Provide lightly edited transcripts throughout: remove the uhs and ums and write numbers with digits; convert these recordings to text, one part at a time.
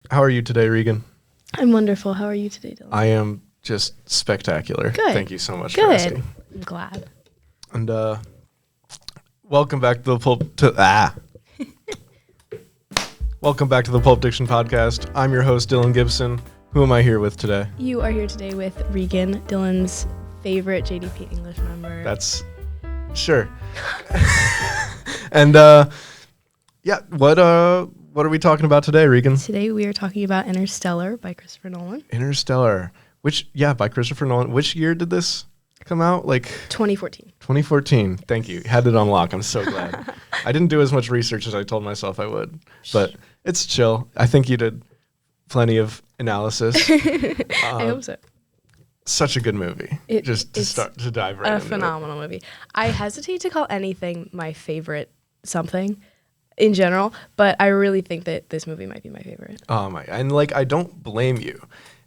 How are you today, Regan? I'm wonderful. How are you today, Dylan? I am just spectacular. Good. Thank you so much for Good. asking. I'm glad. And welcome back to the welcome back to the Pulp Diction podcast. I'm your host, Dylan Gibson. Who am I here with today? You are here today with Regan, Dylan's favorite JDP English member. That's sure. And yeah, what are we talking about today, Regan? Today we are talking about Interstellar by Christopher Nolan. Interstellar. By Christopher Nolan. Which year did this come out? 2014. 2014. Thank you. Had it on lock. I'm so glad. I didn't do as much research as I told myself I would, but it's chill. I think you did plenty of analysis. I hope so. Such a good movie. It's to dive right into a phenomenal movie. I hesitate to call anything my favorite something in general, but I really think that this movie might be my favorite. Oh my! And I don't blame you.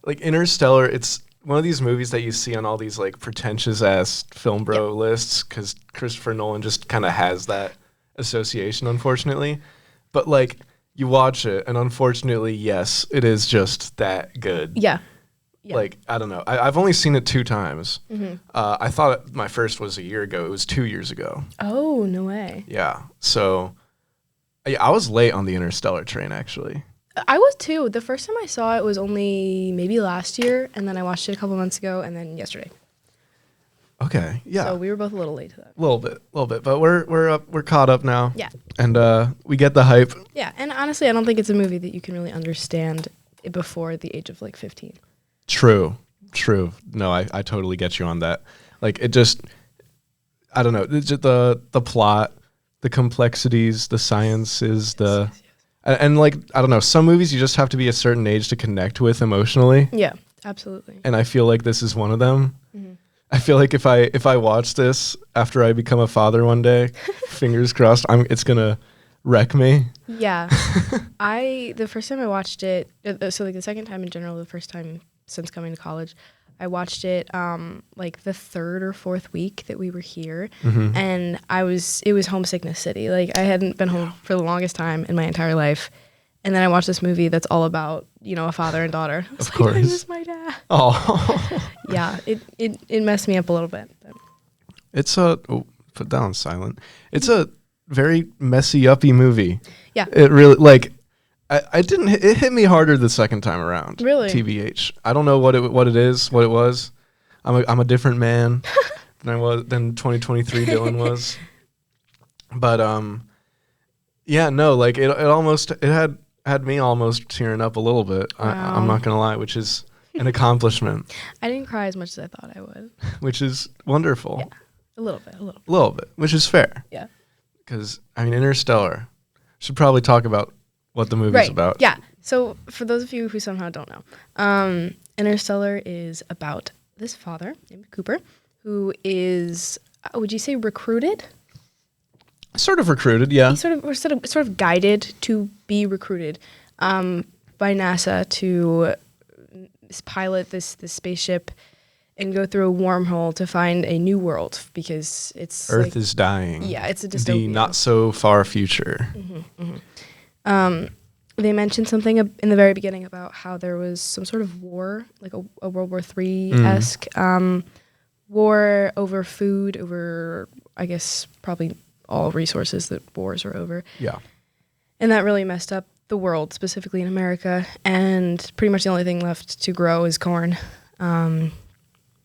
Interstellar, it's one of these movies that you see on all these pretentious ass film bro lists because Christopher Nolan just kind of has that association, unfortunately. But you watch it, and unfortunately, yes, it is just that good. Yeah. I don't know. I've only seen it 2 times. Mm-hmm. I thought my first was a year ago. It was 2 years ago. Oh, no way. Yeah. So, I was late on the Interstellar train, actually. I was too. The first time I saw it was only maybe last year, and then I watched it a couple months ago, and then yesterday. Okay. Yeah. So we were both a little late to that. A little bit, but we're caught up now. Yeah. And we get the hype. Yeah, and honestly, I don't think it's a movie that you can really understand before the age of 15. True. No, I totally get you on that. It just, I don't know, it's just the plot, the complexities, the sciences, Yes. and I don't know, some movies you just have to be a certain age to connect with emotionally. Yeah, absolutely. And I feel like this is one of them. Mm-hmm. I feel like if I watch this after I become a father one day, fingers crossed, it's gonna wreck me. Yeah, the first time I watched it, so the second time in general, the first time since coming to college, I watched it the third or fourth week that we were here, Mm-hmm. and it was homesickness city. I hadn't been home for the longest time in my entire life, and then I watched this movie that's all about a father and daughter. I was Of course. I miss my dad. Oh. Yeah, it messed me up a little bit. But. It's put down silent. It's a very messy, uppy movie. Yeah. It really I didn't. It hit me harder the second time around. Really? TBH. I don't know what it was. I'm a different man than 2023 Dylan was. But yeah, no, it had me almost tearing up a little bit. Wow. I'm not gonna lie, which is an accomplishment. I didn't cry as much as I thought I would. Which is wonderful. Yeah. A little bit. A little bit, which is fair. Yeah. Because Interstellar. Should probably talk about what the movie's about. Yeah. So for those of you who somehow don't know, Interstellar is about this father named Cooper, who is, would you say, recruited? Sort of recruited, yeah. He's sort of guided to be recruited by NASA to pilot this spaceship and go through a wormhole to find a new world because it's Earth is dying. Yeah, it's a The dystopia. not so far future. Mm-hmm, mm-hmm. They mentioned something in the very beginning about how there was some sort of war, like a World War III-esque war over food, over, I guess, probably all resources that wars are over. Yeah. And that really messed up the world, specifically in America. And pretty much the only thing left to grow is corn.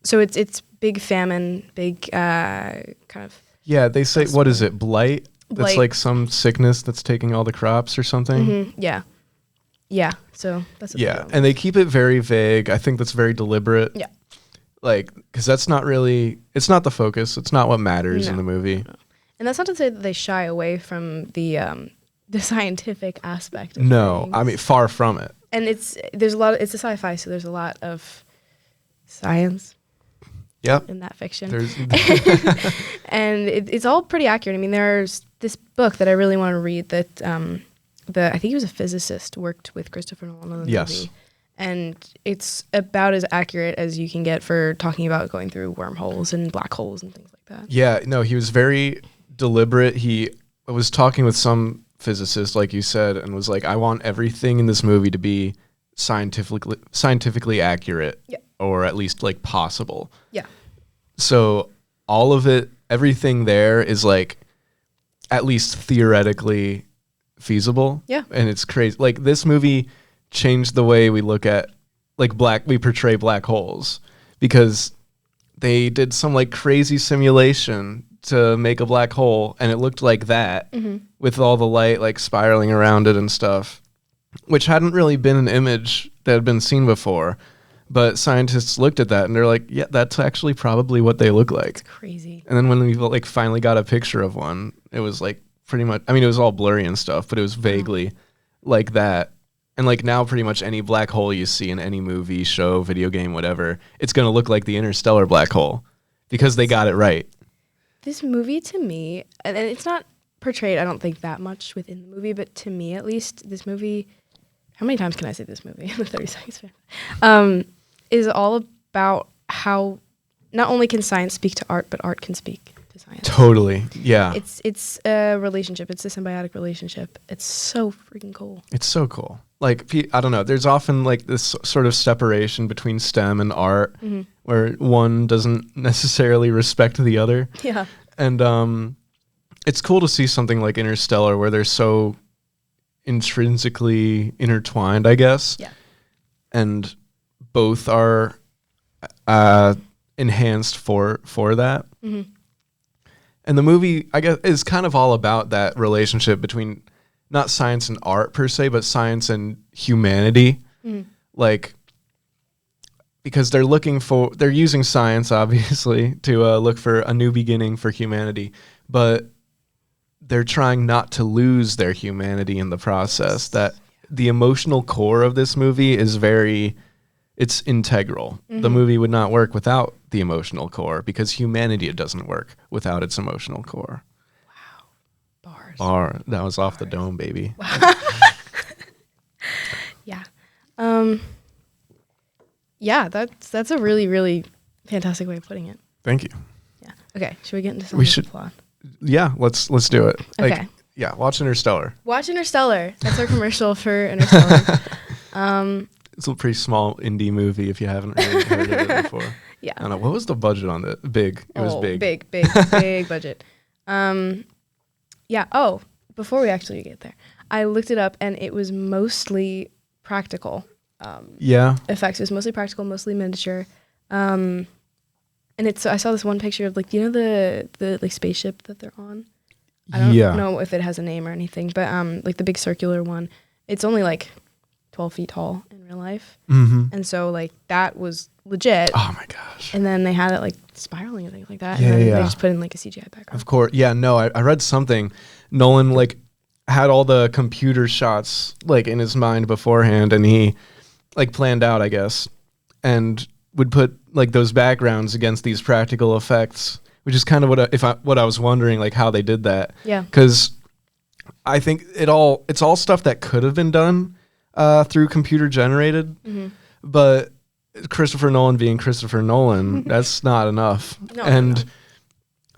So it's big famine, big kind of... Yeah, they say, what is it, blight? That's Blight. some sickness that's taking all the crops or something. Mm-hmm, yeah. Yeah, so that's what Yeah, and they keep it very vague. I think that's very deliberate. Yeah. Because that's not really, it's not the focus. It's not what matters in No, the movie. no. And that's not to say that they shy away from the scientific aspect of No, things. far from it. And it's a sci-fi, so there's a lot of science Yep. in that fiction. There's And it's all pretty accurate. There's this book that I really want to read that I think he was a physicist, worked with Christopher Nolan on the movie. And it's about as accurate as you can get for talking about going through wormholes and black holes and things like that. Yeah, no, he was very deliberate. He was talking with some physicist, like you said, and was like, I want everything in this movie to be scientifically accurate, or at least like possible. Yeah. So all of it, everything there is like at least theoretically feasible. Yeah. And it's crazy. Like this movie changed the way we look at like we portray black holes, because they did some like crazy simulation to make a black hole, and it looked like that with all the light like spiraling around it and stuff, which hadn't really been an image that had been seen before. But scientists looked at that and they're like, yeah, that's actually probably what they look like. It's crazy. And then when we like finally got a picture of one, it was like pretty much, I mean, it was all blurry and stuff, but it was vaguely like that. And like now pretty much any black hole you see in any movie, show, video game, whatever, it's going to look like the Interstellar black hole because they got it right. This movie to me, and it's not portrayed, I don't think, that much within the movie, but to me at least, this movie, how many times can I say this movie in the 30 seconds span? Is all about how not only can science speak to art, but art can speak to science. Totally, yeah. It's a relationship. It's a symbiotic relationship. It's so freaking cool. It's so cool. Like, I don't know, there's often like this sort of separation between STEM and art where one doesn't necessarily respect the other. Yeah. And it's cool to see something like Interstellar where they're so intrinsically intertwined, I guess. Yeah. And both are enhanced for that. And the movie, I guess, is kind of all about that relationship between not science and art per se, but science and humanity. Like, because they're using science, obviously, to look for a new beginning for humanity, but they're trying not to lose their humanity in the process. That the emotional core of this movie is it's integral. The movie would not work without the emotional core, because humanity doesn't work without its emotional core. Bars. That was off the dome, baby. Yeah. Yeah, that's a really, really fantastic way of putting it. Thank you. Yeah. Okay, should we get into some of the plot? Yeah, let's do it. Okay. Like, yeah, watch Interstellar. Watch Interstellar. That's our commercial for Interstellar. It's a pretty small indie movie if you haven't really heard of it before. Yeah. I don't know. What was the budget on it? Big. It was big. Big budget. Yeah. Oh, before we actually get there, I looked it up and it was mostly practical. Effects. It was mostly practical, mostly miniature. And I saw this one picture of like, you know, the like spaceship that they're on. I don't know if it has a name or anything, but like the big circular one, it's only like 12 feet tall in real life. And so like that was legit. Oh my gosh. And then they had it like spiraling and things like that. Yeah, and then they just put in like a CGI background. Of course. Yeah, no, I read something. Nolan like had all the computer shots like in his mind beforehand, and he like planned out, I guess, and would put like those backgrounds against these practical effects, which is kind of what I was wondering, like how they did that. Yeah. Because I think it's all stuff that could have been done through computer generated, but Christopher Nolan being Christopher Nolan, that's not enough. No.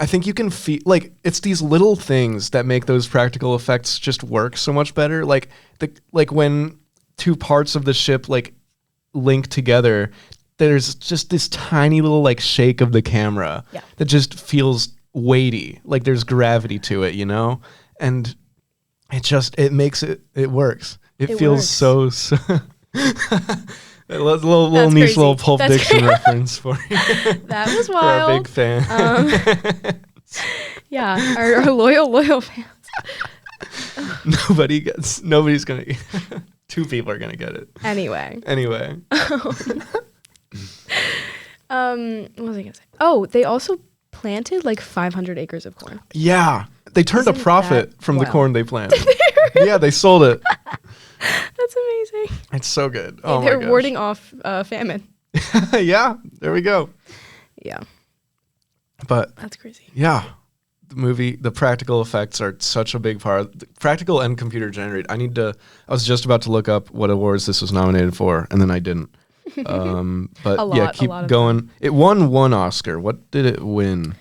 I think you can feel like it's these little things that make those practical effects just work so much better. Like when two parts of the ship like link together, there's just this tiny little like shake of the camera that just feels weighty, like there's gravity to it, you know? And it makes it works. It feels works. so a little niche little Pulp Diction reference for you. That was wild. For our big fan. Yeah, our loyal fans. Nobody's gonna. Two people are gonna get it. Anyway. What was I gonna say? Oh, they also planted like 500 acres of corn. Yeah, they turned a profit from the corn they planted. Yeah, they sold it. That's amazing. It's so good. Oh, they're warding off famine. Yeah, there we go. Yeah. But that's crazy. Yeah. The practical effects are such a big part. Practical and computer generated. I was just about to look up what awards this was nominated for, and then I didn't. But keep going. It won 1 Oscar. What did it win?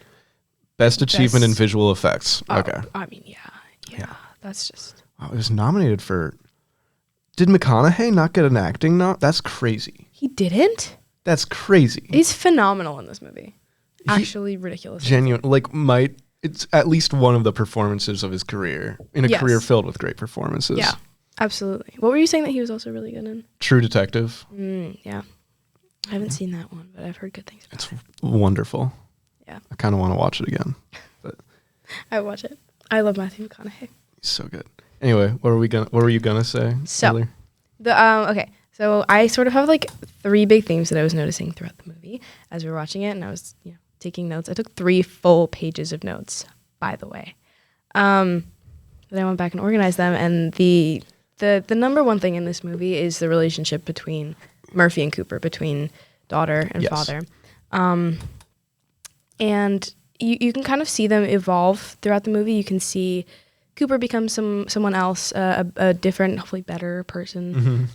Best achievement in visual effects. Okay. I mean, yeah. That's just... Oh, it was nominated for. Did McConaughey not get an acting That's crazy. He didn't? That's crazy. He's phenomenal in this movie. Actually ridiculous. Genuine. It's at least one of the performances of his career. In a career filled with great performances. Yeah, absolutely. What were you saying that he was also really good in? True Detective. Yeah. I haven't seen that one, but I've heard good things about it. It's wonderful. Yeah. I kind of want to watch it again. But I watch it. I love Matthew McConaughey. He's so good. Anyway, what were you gonna say? So earlier? okay. So I sort of have like 3 big themes that I was noticing throughout the movie as we were watching it, and I was taking notes. I took 3 full pages of notes, by the way. Then I went back and organized them, and the number one thing in this movie is the relationship between Murphy and Cooper, between daughter and father. And you can kind of see them evolve throughout the movie. You can see Cooper becomes someone else, a different, hopefully better person,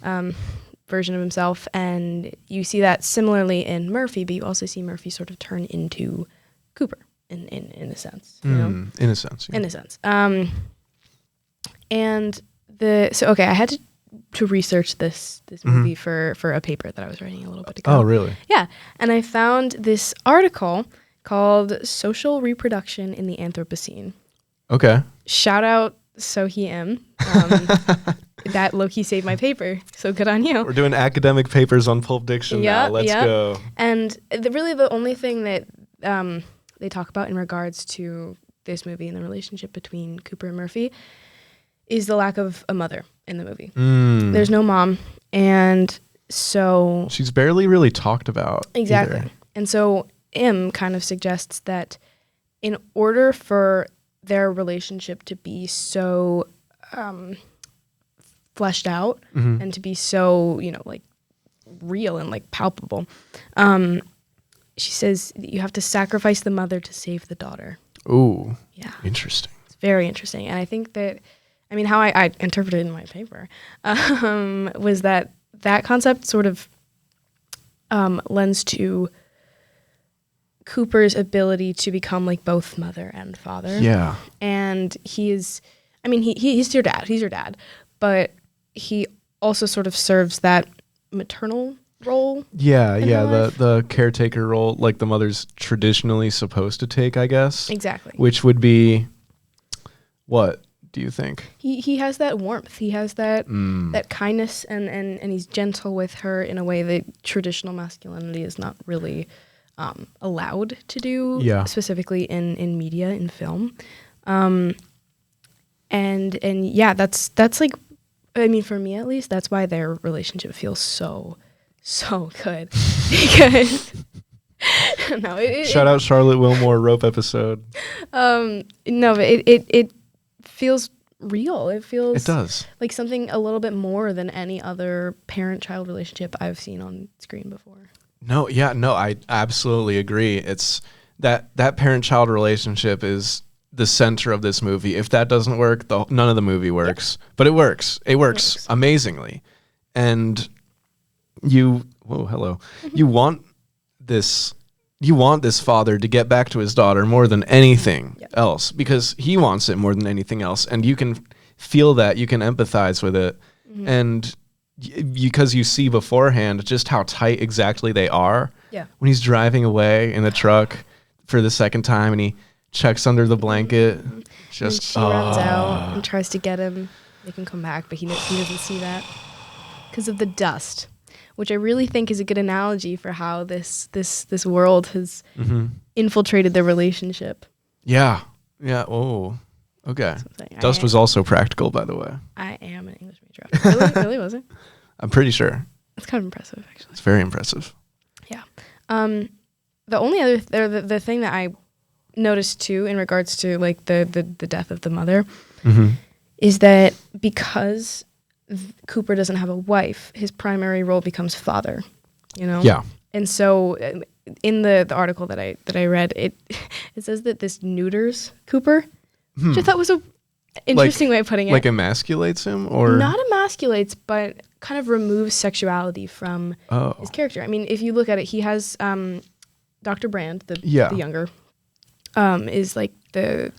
version of himself. And you see that similarly in Murphy, but you also see Murphy sort of turn into Cooper in a sense. You know? In a sense. Yeah. In a sense. I had to research this movie for a paper that I was writing a little bit ago. Oh, really? Yeah. And I found this article called Social Reproduction in the Anthropocene. Okay. Shout out Sohee M. That low-key saved my paper. So good on you. We're doing academic papers on Pulp Diction now. Let's go. And the only thing that they talk about in regards to this movie and the relationship between Cooper and Murphy is the lack of a mother in the movie. There's no mom. And so... she's barely really talked about. Exactly. Either. And so M kind of suggests that in order for their relationship to be so fleshed out and to be so, real and palpable, she says you have to sacrifice the mother to save the daughter. Ooh. Yeah. Interesting. It's very interesting. And I think that, how I interpreted it in my paper was that concept sort of lends to Cooper's ability to become both mother and father. Yeah. And he's your dad. He's your dad. But he also sort of serves that maternal role. Yeah, the caretaker role, like the mother's traditionally supposed to take, I guess. Exactly. Which would be, what do you think? He has that warmth. He has that kindness, and he's gentle with her in a way that traditional masculinity is not really allowed to do, specifically in media, in film. And that's for me at least, that's why their relationship feels so good. Because shout out Charlotte Wilmore rope episode. But it feels real. It does like something a little bit more than any other parent-child relationship I've seen on screen before. I absolutely agree. It's that parent-child relationship is the center of this movie. If that doesn't work, none of the movie works. Yep. But it works. It works amazingly. And you want this father to get back to his daughter more than anything else, because he wants it more than anything else. And you can feel that, you can empathize with it. And because you see beforehand just how tight exactly they are. Yeah. When he's driving away in the truck for the second time and he checks under the blanket, just and she runs out and tries to get him, make him come back, but he doesn't see that because of the dust, which I really think is a good analogy for how this world has infiltrated their relationship. Yeah. Oh, okay. Dust was also practical, by the way. I am an English major. Really wasn't? I'm pretty sure. It's kind of impressive, actually. It's very impressive. Yeah. The only other the thing that I noticed too in regards to the death of the mother is that because Cooper doesn't have a wife, his primary role becomes father. Yeah. And so in the article that I read, it says that this neuters Cooper, which I thought was a interesting way of putting it. Like emasculates him, or not emasculates, but kind of removes sexuality from his character. If you look at it, he has Dr. Brand, the younger, is like the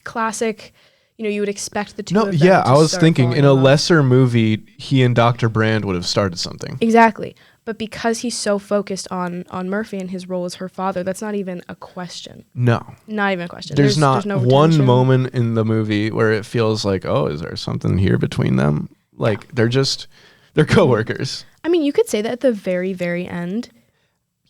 classic, you would expect the two No, of them yeah, to I was start thinking falling in a in love. lesser movie, he and Dr. Brand would have started something. Exactly. But because he's so focused on Murphy and his role as her father, that's not even a question. No. Not even a question. There's not no one retention. moment in the movie where it feels like, oh, is there something here between them? Like, they're coworkers. I mean, you could say that at the very, very end,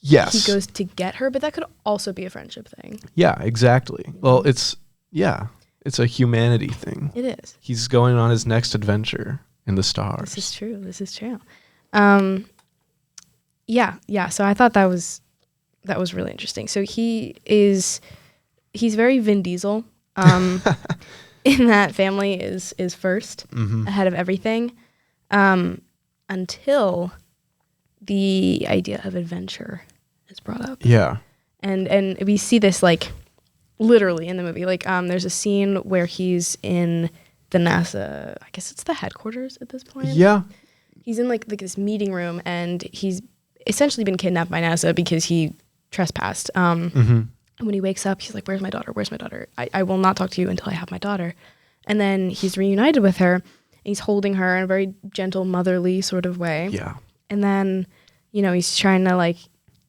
Yes. he goes to get her, but that could also be a friendship thing. Yeah, exactly. Well, it's a humanity thing. It is. He's going on his next adventure in the stars. This is true. Yeah. So I thought that was really interesting. So he's very Vin Diesel. In that family is first ahead of everything, until the idea of adventure is brought up. Yeah. And we see this like literally in the movie. Like there's a scene where he's in the NASA, I guess it's the headquarters at this point. Yeah. He's in like this meeting room, and he's essentially been kidnapped by NASA because he trespassed. And when he wakes up, he's like, "Where's my daughter? Where's my daughter? I will not talk to you until I have my daughter." And then he's reunited with her. And he's holding her in a very gentle, motherly sort of way. Yeah. And then, he's trying to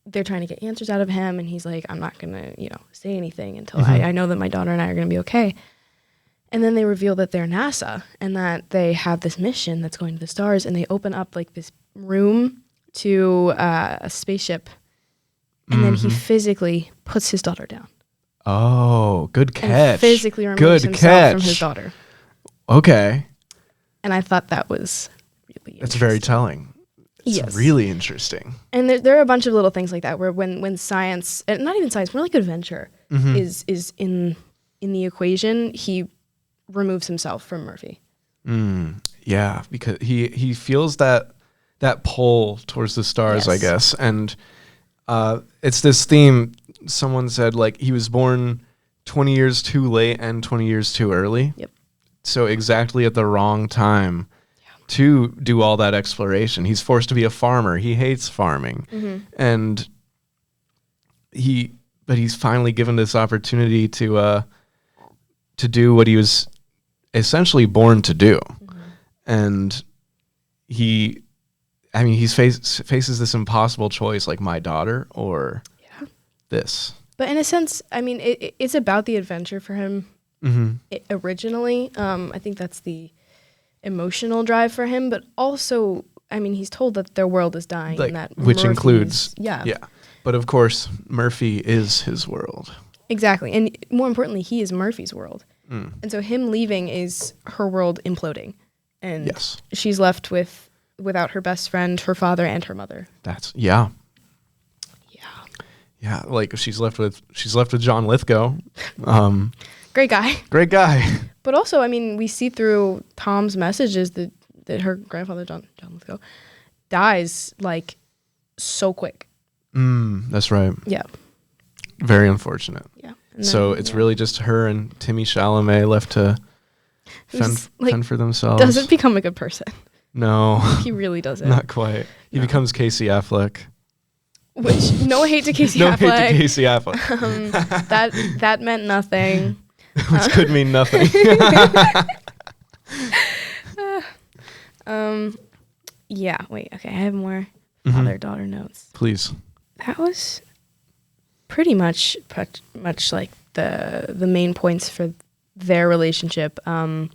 they're trying to get answers out of him, and he's like, "I'm not gonna, say anything until I know that my daughter and I are gonna be okay." And then they reveal that they're NASA and that they have this mission that's going to the stars, and they open up like this room to a spaceship, and then he physically puts his daughter down. Oh, good catch. And physically removes himself from his daughter. Okay. And I thought that was really That's very telling. It's Yes. really interesting. And there are a bunch of little things like that where when science, and not even science, more like adventure, is in the equation, he removes himself from Murphy. Yeah, because he feels that pull towards the stars, I Yes. guess. And it's this theme. Someone said, like, he was born 20 years too late and 20 years too early. Yep. So exactly at the wrong time to do all that exploration. He's forced to be a farmer. He hates farming. And he's finally given this opportunity to do what he was essentially born to do. And he faces this impossible choice, like my daughter or this. But in a sense, I mean, it's about the adventure for him originally. I think that's the emotional drive for him, but also, I mean, he's told that their world is dying, Like, and that which Murphy's- includes yeah. But of course, Murphy is his world. Exactly. And more importantly, he is Murphy's world. And so him leaving is her world imploding. And Yes. she's left without her best friend, her father, and her mother. That's yeah. Like she's left with John Lithgow. Great guy. Great guy. But also, I mean, we see through Tom's messages that her grandfather, John Lithgow, dies like so quick. That's right. Yeah. Very unfortunate. Yeah. And So then, it's really just her and Timmy Chalamet left to Who's, like, fend for themselves. doesn't become a good person. No, He really doesn't. not quite. He becomes Casey Affleck. Which, no hate to Casey No Affleck. hate to Casey Affleck. That meant nothing. Which could mean nothing. Yeah, wait, okay, I have more father-daughter notes. Please. That was pretty much like the main points for their relationship. And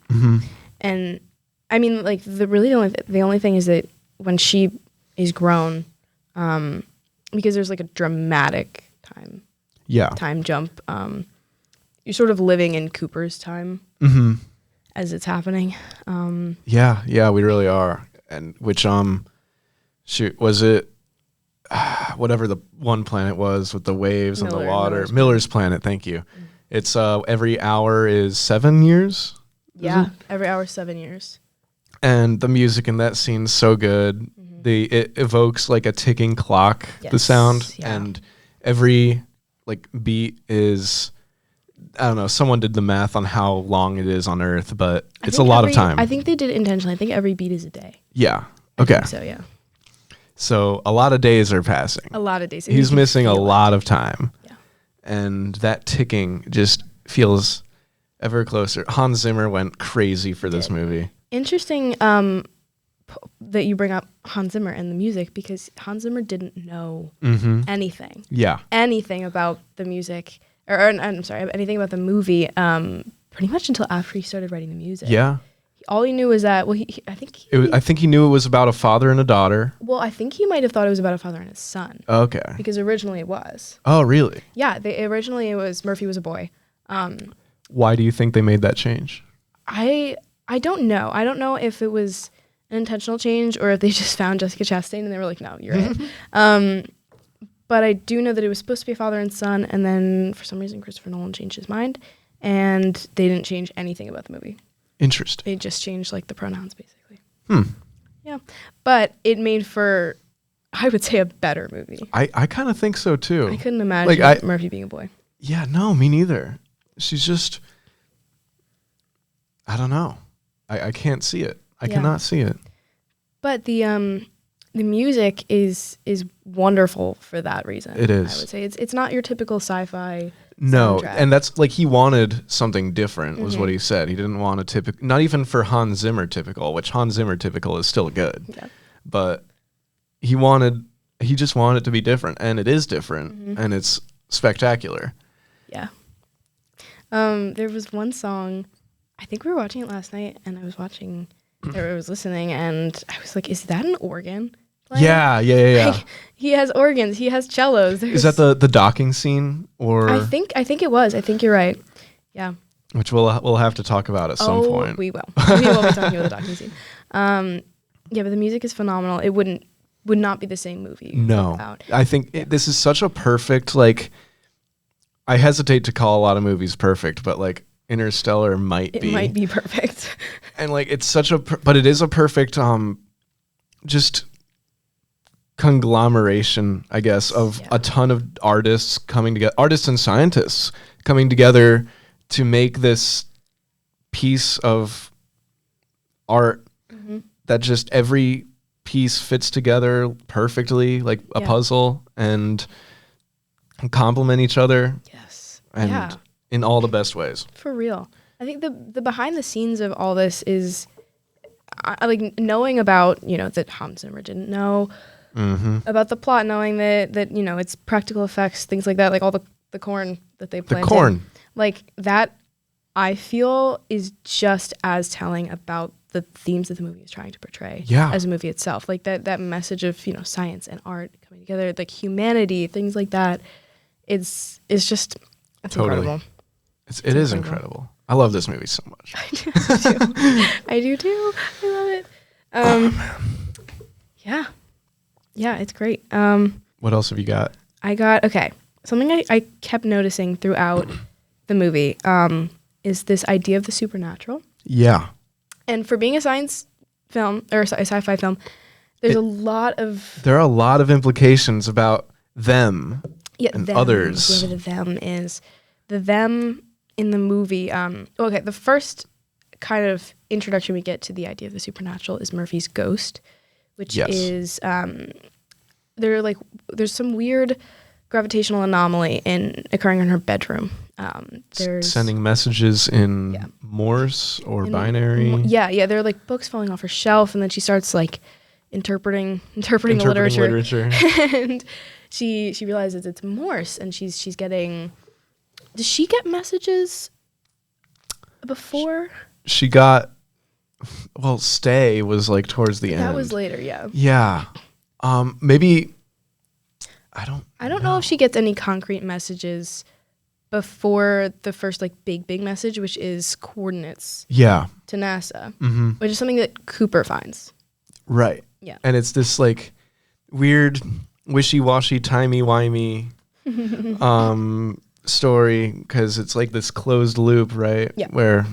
I mean, like the only thing is that when she is grown, because there's like a dramatic time jump. You're sort of living in Cooper's time as it's happening. Yeah, we really are. And which shoot, was it whatever the one planet was with the waves and the water? Miller's planet, thank you. It's every hour is 7 years. Yeah, every hour 7 years. And the music in that scene's so good. It evokes like a ticking clock, the sound, and every like beat is, I don't know, someone did the math on how long it is on Earth, but it's a lot of time. I think they did it intentionally. I think every beat is a day. Yeah. Okay. So yeah. So a lot of days are passing. A lot of days. He's missing a lot of time. Yeah. And that ticking just feels, ever closer. Hans Zimmer went crazy for this movie. Interesting that you bring up Hans Zimmer and the music, because Hans Zimmer didn't know anything. Yeah. Anything about the music, or I'm sorry, anything about the movie, pretty much until after he started writing the music. Yeah. All he knew was that, well, I think he knew it was about a father and a daughter. Well, I think he might have thought it was about a father and his son. Okay. Because originally it was. Oh, really? Yeah, originally it was Murphy was a boy. Why do you think they made that change? I don't know. I don't know if it was an intentional change or if they just found Jessica Chastain and they were like, no, you're it. But I do know that it was supposed to be a father and son, and then for some reason Christopher Nolan changed his mind, and they didn't change anything about the movie. Interesting. They just changed like the pronouns, basically. Yeah. But it made for, I would say, a better movie. I kind of think so too. I couldn't imagine Murphy being a boy. Yeah, no, me neither. She's just, I don't know. I can't see it. I cannot see it. But the music is wonderful for that reason. It is. I would say it's not your typical sci-fi. No, soundtrack. and that's like he wanted something different, was what he said. He didn't want a typical, not even for Hans Zimmer typical, which Hans Zimmer typical is still good. Yeah. But he just wanted it to be different, and it is different, and it's spectacular. Yeah. There was one song, I think we were watching it last night, and I was listening, and I was like, is that an organ? Yeah. Like, he has organs. He has cellos. Is that the docking scene, or I think it was. I think you're right. Yeah. Which we'll have to talk about at some point. We will. We will be talking about the docking scene. Yeah, but the music is phenomenal. It would not be the same movie. No, without. I think this is such a perfect, like, I hesitate to call a lot of movies perfect, but like Interstellar might be. It might be perfect. And like it's such a, but it is a perfect, just conglomeration, I guess, of a ton of artists coming together, artists and scientists coming together to make this piece of art that just every piece fits together perfectly, like a puzzle, and complement each other. Yes. And in all the best ways. For real. I think the behind the scenes of all this is like knowing about, that Hans Zimmer didn't know about the plot, knowing that it's practical effects, things like that, like all the corn that they planted. The corn. Like that, I feel, is just as telling about the themes that the movie is trying to portray as a movie itself. Like that message of, science and art coming together, like humanity, things like that. It's just, it's incredible. It is incredible. I love this movie so much. I do too. I love it. Yeah, it's great. What else have you got? Something I kept noticing throughout the movie is this idea of the supernatural. Yeah. And for being a science film, or a sci-fi film, there are a lot of implications about them and others. Whoever the them is. The them in the movie. The first kind of introduction we get to the idea of the supernatural is Murphy's ghost, which is there's some weird gravitational anomaly occurring in her bedroom. There's sending messages in Morse or binary. There are like books falling off her shelf, and then she starts like interpreting the literature. And she realizes it's Morse, and she's getting. Does she get messages before? She got. Well, Stay was like towards the end. That was later, yeah. Yeah. Maybe. I don't know if she gets any concrete messages before the first like big message, which is coordinates. Yeah. To NASA, which is something that Cooper finds. Right. Yeah. And it's this like weird, wishy-washy, timey-wimey story, because it's like this closed loop, right? Yeah. Where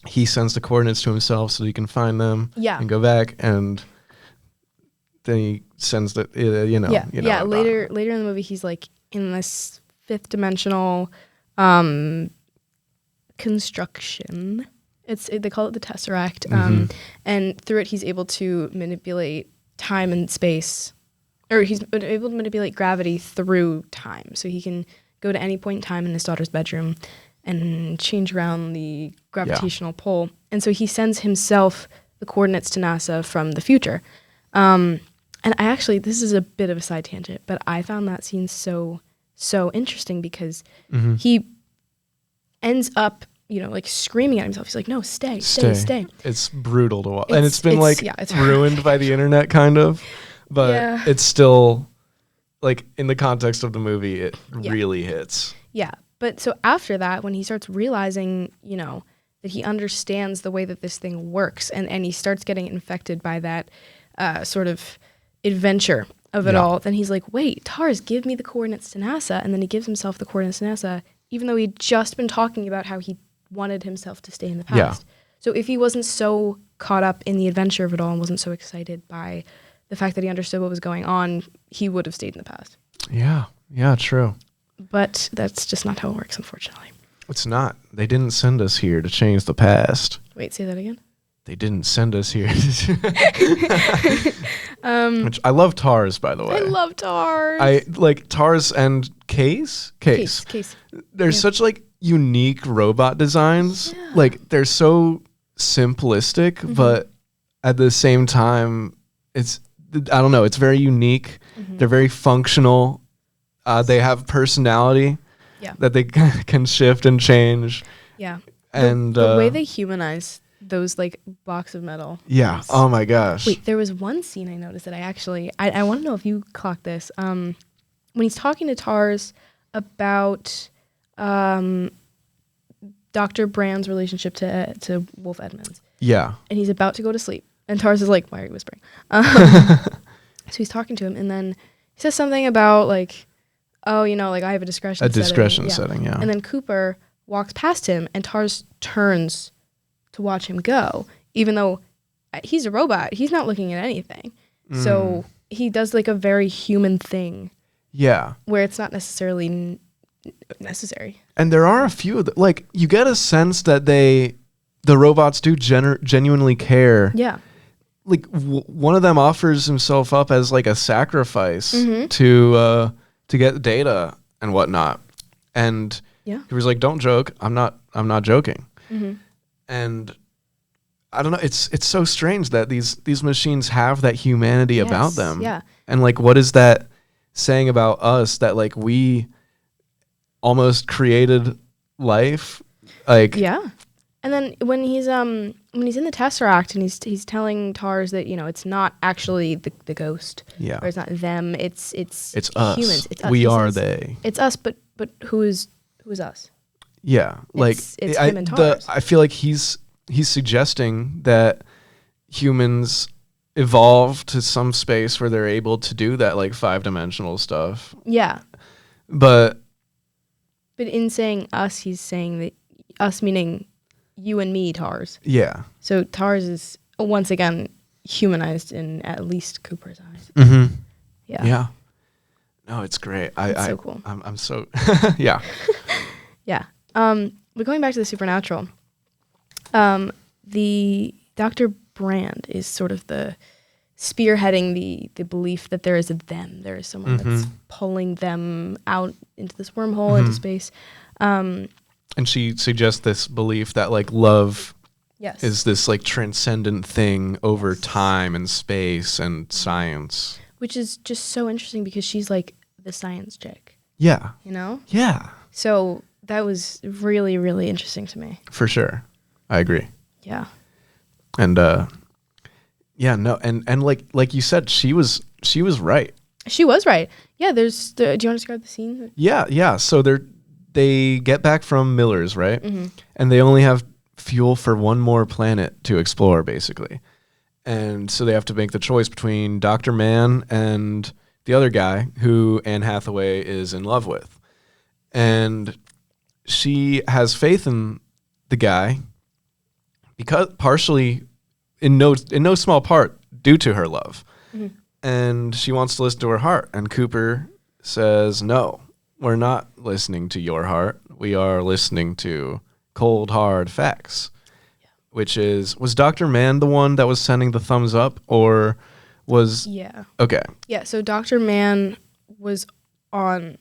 he sends the coordinates to himself so he can find them. Yeah. And go back, and then he sends the Later in the movie, he's like in this fifth dimensional construction. They call it the Tesseract, and through it he's able to manipulate time and space, or he's able to manipulate gravity through time. So he can go to any point in time in his daughter's bedroom and change around the gravitational pull. And so he sends himself the coordinates to NASA from the future. And I actually, this is a bit of a side tangent, but I found that scene so interesting because he ends up, like screaming at himself. He's like, no, stay. It's brutal to watch. And it's been it's ruined by the internet kind of, but it's still like in the context of the movie, it really hits. Yeah. But so after that, when he starts realizing, that he understands the way that this thing works and he starts getting infected by that sort of adventure of it all, then he's like, wait, TARS, give me the coordinates to NASA. And then he gives himself the coordinates to NASA, even though he'd just been talking about how he wanted himself to stay in the past. Yeah. So if he wasn't so caught up in the adventure of it all and wasn't so excited by the fact that he understood what was going on, he would have stayed in the past. Yeah, true. But that's just not how it works, unfortunately. It's not. They didn't send us here to change the past. Wait, say that again? They didn't send us here. Which I love TARS, by the way. I love TARS. I like TARS and Case. They're such like unique robot designs. Yeah. Like they're so simplistic, but at the same time, it's very unique. They're very functional. They have personality that they can shift and change. Yeah. And the way they humanize those like blocks of metal. Yeah. Oh my gosh. Wait, there was one scene I noticed that I want to know if you clocked this. When he's talking to TARS about Dr. Brand's relationship to Wolf Edmonds. Yeah. And he's about to go to sleep. And TARS is like, why are you whispering? So he's talking to him, and then he says something about like, oh, like I have a discretion setting. Discretion setting, yeah. And then Cooper walks past him, and TARS turns to watch him go, even though he's a robot. He's not looking at anything. So he does like a very human thing. Yeah. Where it's not necessarily necessary. And there are a few of like you get a sense that the robots do genuinely care. Yeah. Like one of them offers himself up as like a sacrifice to get data and whatnot, and he was like, "Don't joke. I'm not joking." And I don't know. It's so strange that these machines have that humanity about them. Yeah. And like, what is that saying about us that like we almost created life? Like And then when he's in the Tesseract and he's telling TARS that it's not actually the ghost, or it's not them, it's us. Humans. It's us. We are they. It's us, but who is us? Yeah, like it's him and TARS. I feel like he's suggesting that humans evolve to some space where they're able to do that like 5-dimensional stuff. Yeah, but in saying us, he's saying that us meaning you and me, TARS. Yeah. So TARS is once again humanized in at least Cooper's eyes. Yeah. Yeah. No, it's great. It's so cool. I'm so yeah. Yeah. But going back to the supernatural, the Dr. Brand is sort of the spearheading the belief that there is a them. There is someone that's pulling them out into this wormhole, into space. And she suggests this belief that like love is this like transcendent thing over time and space and science. Which is just so interesting because she's like the science chick. Yeah. Yeah. So that was really, really interesting to me. For sure. I agree. Yeah. And and like you said, she was right. She was right. Yeah, do you want to describe the scene? Yeah. So they get back from Miller's, right? And they only have fuel for one more planet to explore, basically. And so they have to make the choice between Dr. Mann and the other guy who Anne Hathaway is in love with. And she has faith in the guy because partially, in no small part, due to her love. And she wants to listen to her heart. And Cooper says, no, we're not listening to your heart. We are listening to cold, hard facts, which was Dr. Mann the one that was sending the thumbs up, or was... Yeah. Okay. Yeah, so Dr. Mann was on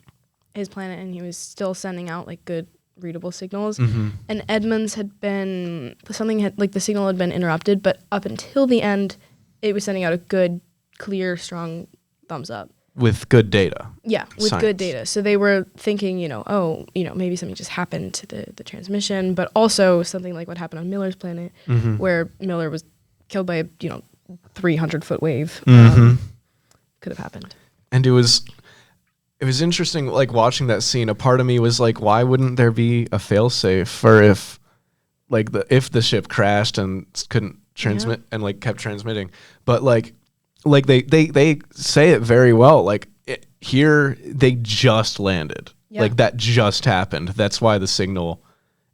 his planet, and he was still sending out, like, good readable signals. Mm-hmm. And Edmunds the signal had been interrupted, but up until the end, it was sending out a good, clear, strong thumbs up. With good data. Yeah, with Science. good data. So they were thinking, maybe something just happened to the transmission, but also something like what happened on Miller's planet, Mm-hmm. where Miller was killed by a 300-foot wave. Mm-hmm. Could have happened. And it was interesting, like, watching that scene. A part of me was like, why wouldn't there be a failsafe for if the ship crashed and couldn't transmit and like kept transmitting? But like they say it very well. Like here, they just landed. Yeah. Like that just happened. That's why the signal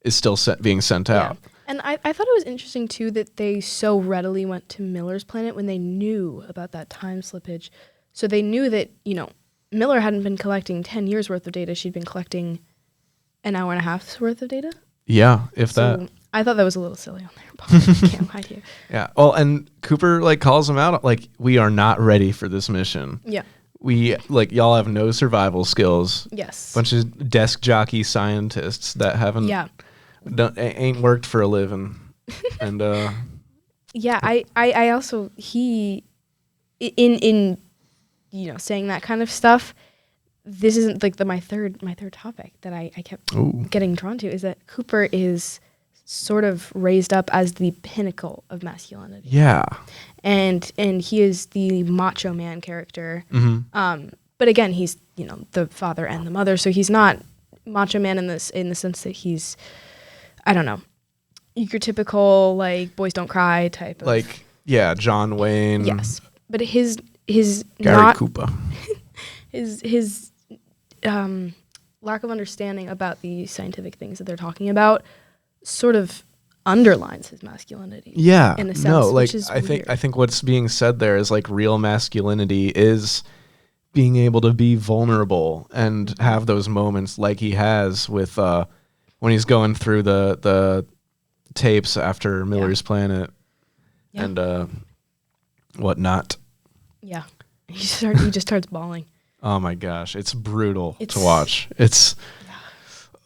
is still being sent out. And I thought it was interesting, too, that they so readily went to Miller's planet when they knew about that time slippage. So they knew that, Miller hadn't been collecting 10 years' worth of data. She'd been collecting an hour and a half's worth of data. Yeah, if that. I thought that was a little silly on their part. I can't lie to you. Yeah. Well, and Cooper like calls him out, like, we are not ready for this mission. Yeah. We y'all have no survival skills. Yes. Bunch of desk jockey scientists that haven't ain't worked for a living. And yeah, I also in saying that kind of stuff, this isn't like my third topic that I kept getting drawn to, is that Cooper is sort of raised up as the pinnacle of masculinity. Yeah. And he is the macho man character. Mm-hmm. But again, he's, the father and the mother, so he's not macho man in the sense that he's, I don't know, your typical like boys don't cry type of, like, yeah, John Wayne. Yes. But his Gary Cooper. his lack of understanding about the scientific things that they're talking about sort of underlines his masculinity. Yeah. In a sense, no, like, which is I weird. think what's being said there is like real masculinity is being able to be vulnerable and have those moments like he has with when he's going through the tapes after Miller's planet and whatnot. Yeah. He just starts bawling. Oh my gosh, it's brutal to watch. It's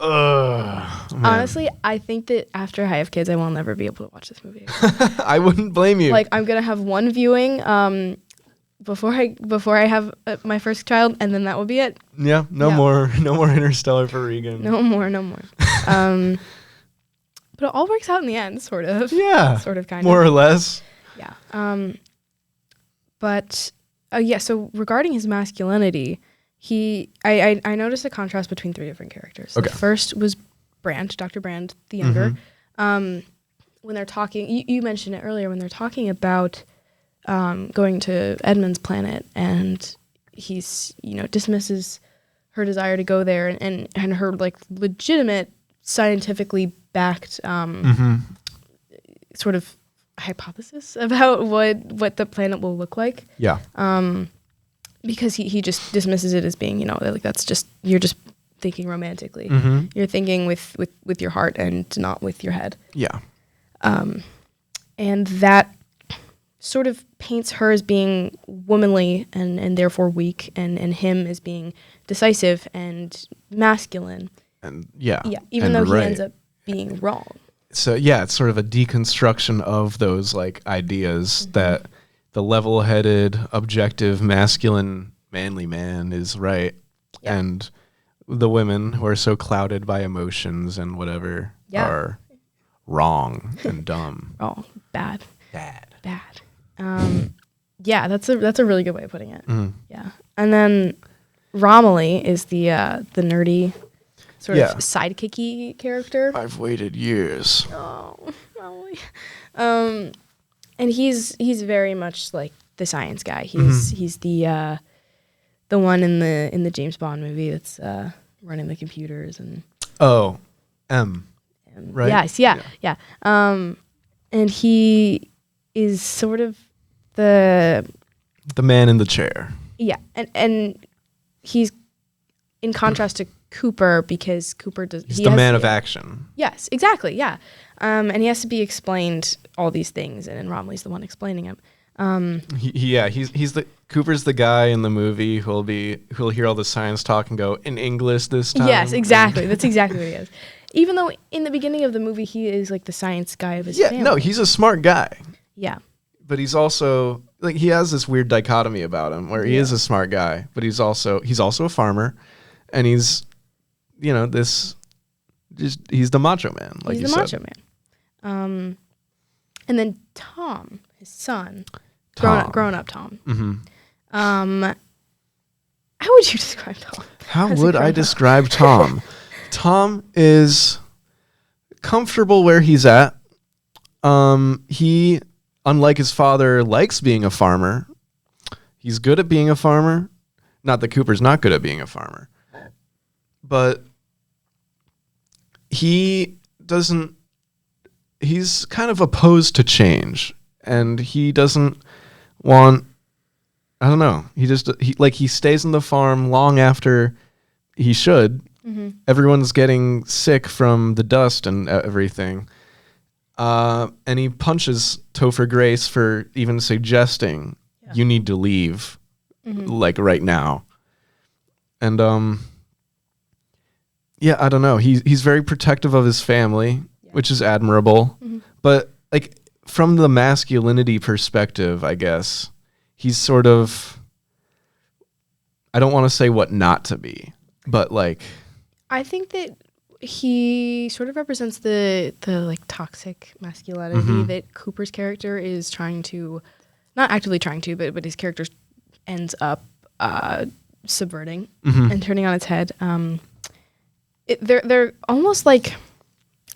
honestly, I think that after I have kids, I will never be able to watch this movie again. I wouldn't blame you. Like, I'm gonna have one viewing before I have my first child, and then that will be it. Yeah, no more Interstellar for Regan. No more. But it all works out in the end, sort of. Yeah, sort of, kind more of, or less. Yeah. But so regarding his masculinity, I noticed a contrast between three different characters. Okay. The first was Brand, Dr. Brand, the younger. Mm-hmm. When they're talking, you mentioned it earlier, when they're talking about going to Edmund's planet, and he's, dismisses her desire to go there, and her like legitimate, scientifically backed sort of hypothesis about what the planet will look like. Yeah. Because he just dismisses it as being, like that's just, you're just thinking romantically. Mm-hmm. You're thinking with your heart and not with your head. Yeah. And that sort of paints her as being womanly and therefore weak, and him as being decisive and masculine. And yeah. Yeah, even though he ends up being wrong. So yeah, it's sort of a deconstruction of those like ideas that the level-headed, objective, masculine, manly man is right, and the women who are so clouded by emotions and whatever are wrong and dumb. Oh, bad. Yeah, that's a really good way of putting it. Mm. Yeah, and then Romilly is the nerdy sort of sidekicky character. I've waited years. Oh, Romilly. And he's very much like the science guy. He's the one in the James Bond movie that's running the computers and. Oh, M. Right. Yes. Yeah. And he is sort of the man in the chair. Yeah, and he's in contrast to Cooper, because Cooper does. He's the man of action. Yes, exactly. Yeah, and he has to be explained all these things, and Romilly's the one explaining him. He's the Cooper's the guy in the movie who'll hear all the science talk and go in English this time. Yes, exactly. That's exactly what he is. Even though in the beginning of the movie he is like the science guy of his family. No, he's a smart guy. Yeah. But he's also like he has this weird dichotomy about him where he is a smart guy, but he's also a farmer, and he's he's the macho man, like he's you the said. macho man. And then Tom, his son, grown up Tom. Mm-hmm. How would you describe Tom? How would I describe Tom? Tom is comfortable where he's at. He, unlike his father, likes being a farmer. He's good at being a farmer. Not that Cooper's not good at being a farmer. But he's kind of opposed to change. And he doesn't want, I don't know. He stays on the farm long after he should. Mm-hmm. Everyone's getting sick from the dust and everything. And he punches Topher Grace for even suggesting you need to leave, like right now. And I don't know. He's very protective of his family, which is admirable. Mm-hmm. But like from the masculinity perspective, I guess he's sort of, I don't want to say what not to be, but like, I think that he sort of represents the like toxic masculinity that Cooper's character is trying to, not actively trying to, but his character ends up subverting and turning on its head. They're almost like,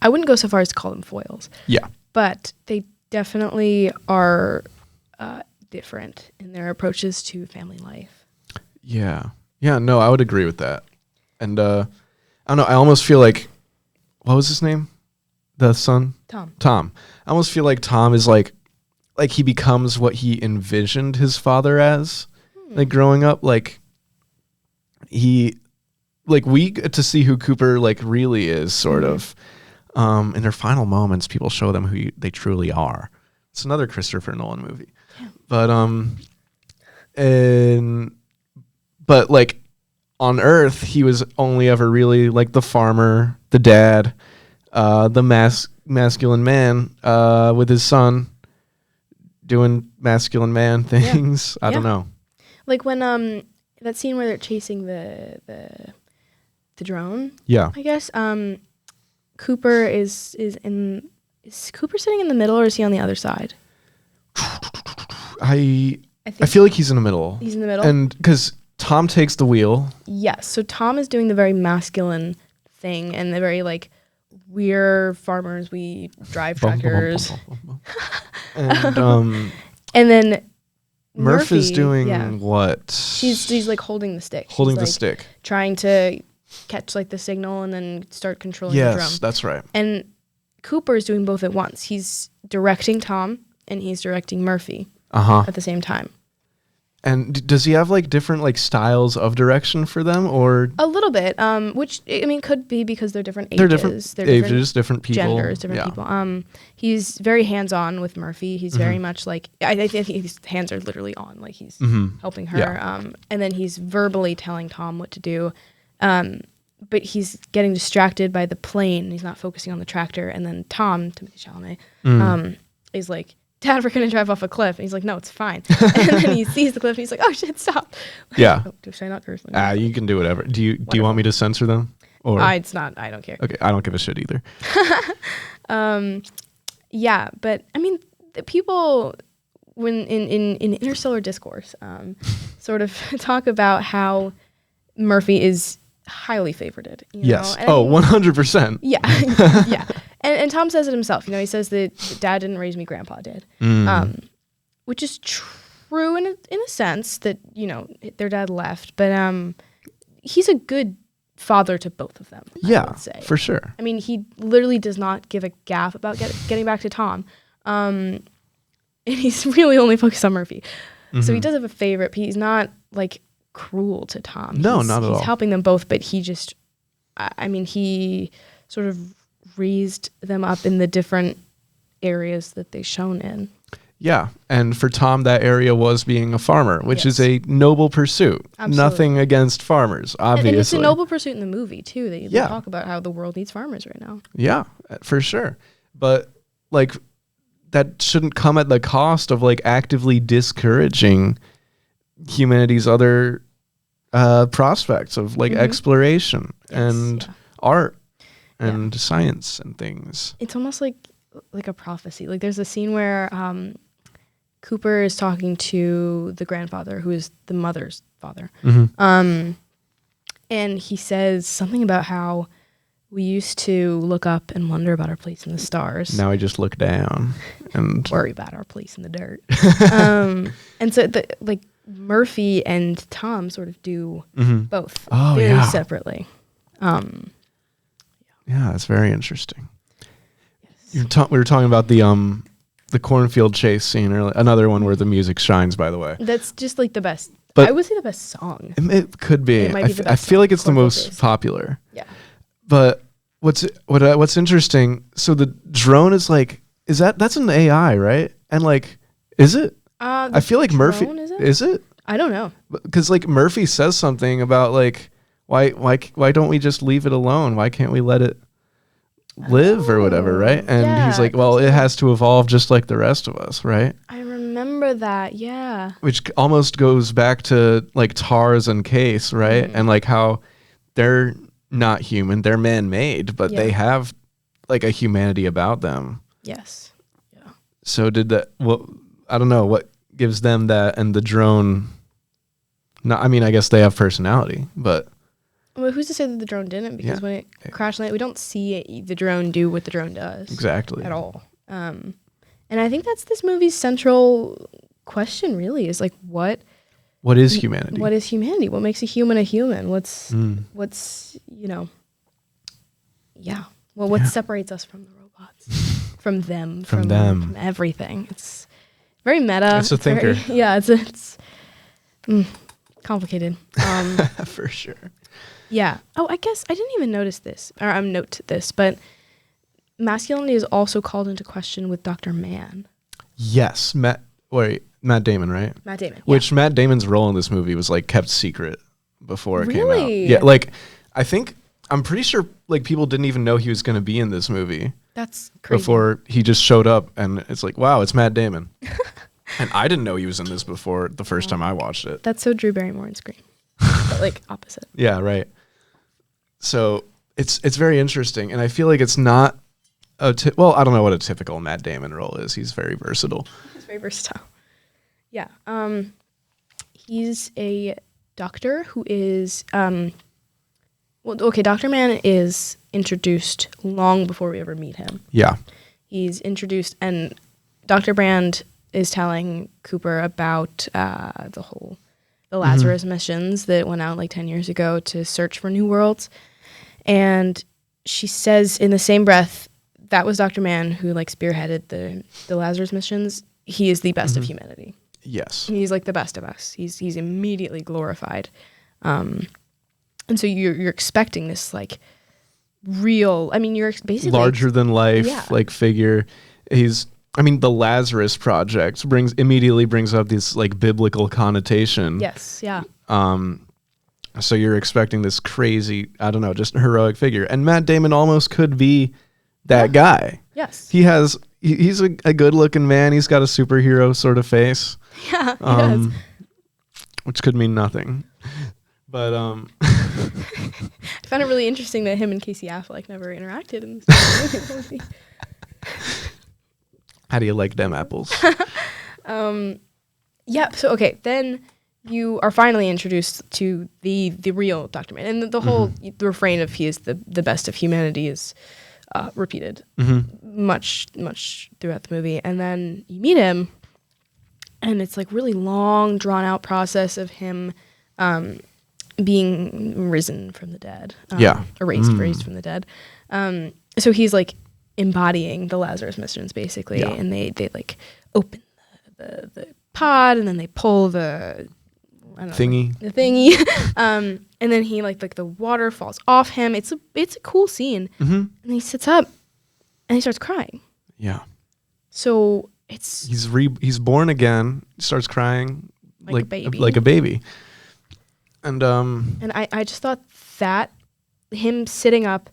I wouldn't go so far as to call them foils. Yeah. But they definitely are different in their approaches to family life. Yeah. Yeah, no, I would agree with that. And I don't know, I almost feel like, what was his name? The son? Tom. I almost feel like Tom is like he becomes what he envisioned his father as, like growing up. Like we get to see who Cooper like really is, sort of. In their final moments, people show them who they truly are. It's another Christopher Nolan movie. Yeah. But like on Earth, he was only ever really like the farmer, the dad, the masculine man with his son doing masculine man things. I don't know. Like when that scene where they're chasing the drone. Yeah. I guess Cooper is Cooper sitting in the middle, or is he on the other side? I feel like he's in the middle. He's in the middle, and because Tom takes the wheel. Yes, so Tom is doing the very masculine thing, and the very like, we're farmers, we drive tractors. And then Murph is doing what? He's like holding the stick. Holding the stick. Trying to catch like the signal and then start controlling the drum. Yes, that's right. And Cooper is doing both at once. He's directing Tom and he's directing Murphy at the same time. And does he have like different like styles of direction for them, or a little bit? Which I mean could be because they're different ages. They're different ages, different people, genders, different people. He's very hands-on with Murphy. He's very much like I think his hands are literally on, like he's helping her. Yeah. And then he's verbally telling Tom what to do. But he's getting distracted by the plane. He's not focusing on the tractor. And then Tom, Timothée Chalamet, is like, Dad, we're going to drive off a cliff. And he's like, no, it's fine. And then he sees the cliff and he's like, oh shit, stop. Like, yeah. Oh, should I not curse? You can do whatever. Do you want me to censor them? Or it's not, I don't care. Okay, I don't give a shit either. Yeah, but I mean, the people when in Interstellar Discourse sort of talk about how Murphy is highly favorited. Yes. Know? Oh, 100%. Yeah. Yeah. And Tom says it himself. He says that Dad didn't raise me, Grandpa did. Which is true in a sense that, their dad left. But he's a good father to both of them, I would say. For sure. I mean, he literally does not give a gaff about getting back to Tom. And he's really only focused on Murphy. So he does have a favorite, but he's not, like, cruel to Tom. No, not at all. He's helping them both, but he just, he sort of raised them up in the different areas that they shone in. Yeah, and for Tom, that area was being a farmer, which is a noble pursuit. Absolutely. Nothing against farmers, obviously. And it's a noble pursuit in the movie, too. They talk about how the world needs farmers right now. Yeah, for sure. But, like, that shouldn't come at the cost of, like, actively discouraging humanity's other prospects of, like, exploration and art and science and things. It's almost like a prophecy. Like, there's a scene where Cooper is talking to the grandfather, who is the mother's father. And he says something about how we used to look up and wonder about our place in the stars. Now I just look down and worry about our place in the dirt. And so, Murphy and Tom sort of do both very separately. Yeah, that's very interesting. Yes. We were talking about the cornfield chase scene, or another one where the music shines, by the way. That's just like the best. But I would say the best song. It could be. It might be the best I feel like it's the most chase. popular. Yeah. But what's interesting, so the drone is like, that's an AI, right? And like, is it? I feel like Murphy, is it? I don't know. Because like Murphy says something about like, why don't we just leave it alone? Why can't we let it live or whatever, right? And he's like, well, it has to evolve just like the rest of us, right? I remember that, yeah. Which almost goes back to like Tars and Case, right? And like how they're not human, they're man-made, but they have like a humanity about them. Yes. Yeah. So I don't know what gives them that, and the drone, I mean, I guess they have personality, but well, who's to say that the drone didn't? Because when it crash landed, we don't see the drone do what the drone does. Exactly. At all. And I think that's this movie's central question, really, is like, what is humanity? What is humanity? What makes a human a human? What's you know, well, what separates us from the robots, from them, from everything? It's very meta. It's a thinker. It's complicated. For sure. Yeah. Oh, I guess I didn't even note this, but masculinity is also called into question with Dr. Mann. Yes, Matt Damon, right? Matt Damon. Which Matt Damon's role in this movie was like kept secret before it came out. Really? Yeah, like I'm pretty sure like people didn't even know he was going to be in this movie. That's crazy. Before he just showed up, and it's like, wow, it's Matt Damon. And I didn't know he was in this before the first time I watched it. That's so Drew Barrymore in Scream. But like opposite. Yeah, right. So it's very interesting, and I feel like it's not I don't know what a typical Matt Damon role is. He's very versatile. He's very versatile. Yeah. He's a doctor who is Dr. Mann is introduced long before we ever meet him. Yeah. He's introduced, and Dr. Brand is telling Cooper about the Lazarus missions that went out like 10 years ago to search for new worlds. And she says in the same breath, that was Dr. Mann who like spearheaded the Lazarus missions. He is the best of humanity. Yes. He's like the best of us. He's immediately glorified. And so you're expecting this like real, I mean, you're basically larger than life like figure. The Lazarus Project immediately brings up this like biblical connotation. Yes, yeah. So you're expecting this crazy, I don't know, just heroic figure. And Matt Damon almost could be that guy. Yes. He's a good looking man. He's got a superhero sort of face. Yeah, he does. Which could mean nothing. But I found it really interesting that him and Casey Affleck never interacted in this movie. How do you like them apples? Yeah, so okay, then you are finally introduced to the real Dr. Mann. And the whole the refrain of he is the best of humanity is repeated much throughout the movie. And then you meet him, and it's like really long, drawn-out process of him being risen from the dead. Raised from the dead. So he's like embodying the Lazarus missions, basically. Yeah. And they like open the pod, and then they pull the thingy. And then he like the water falls off him. It's a cool scene. And he sits up and he starts crying. Yeah. So he's born again, starts crying like a baby. Like a baby. And I just thought that him sitting up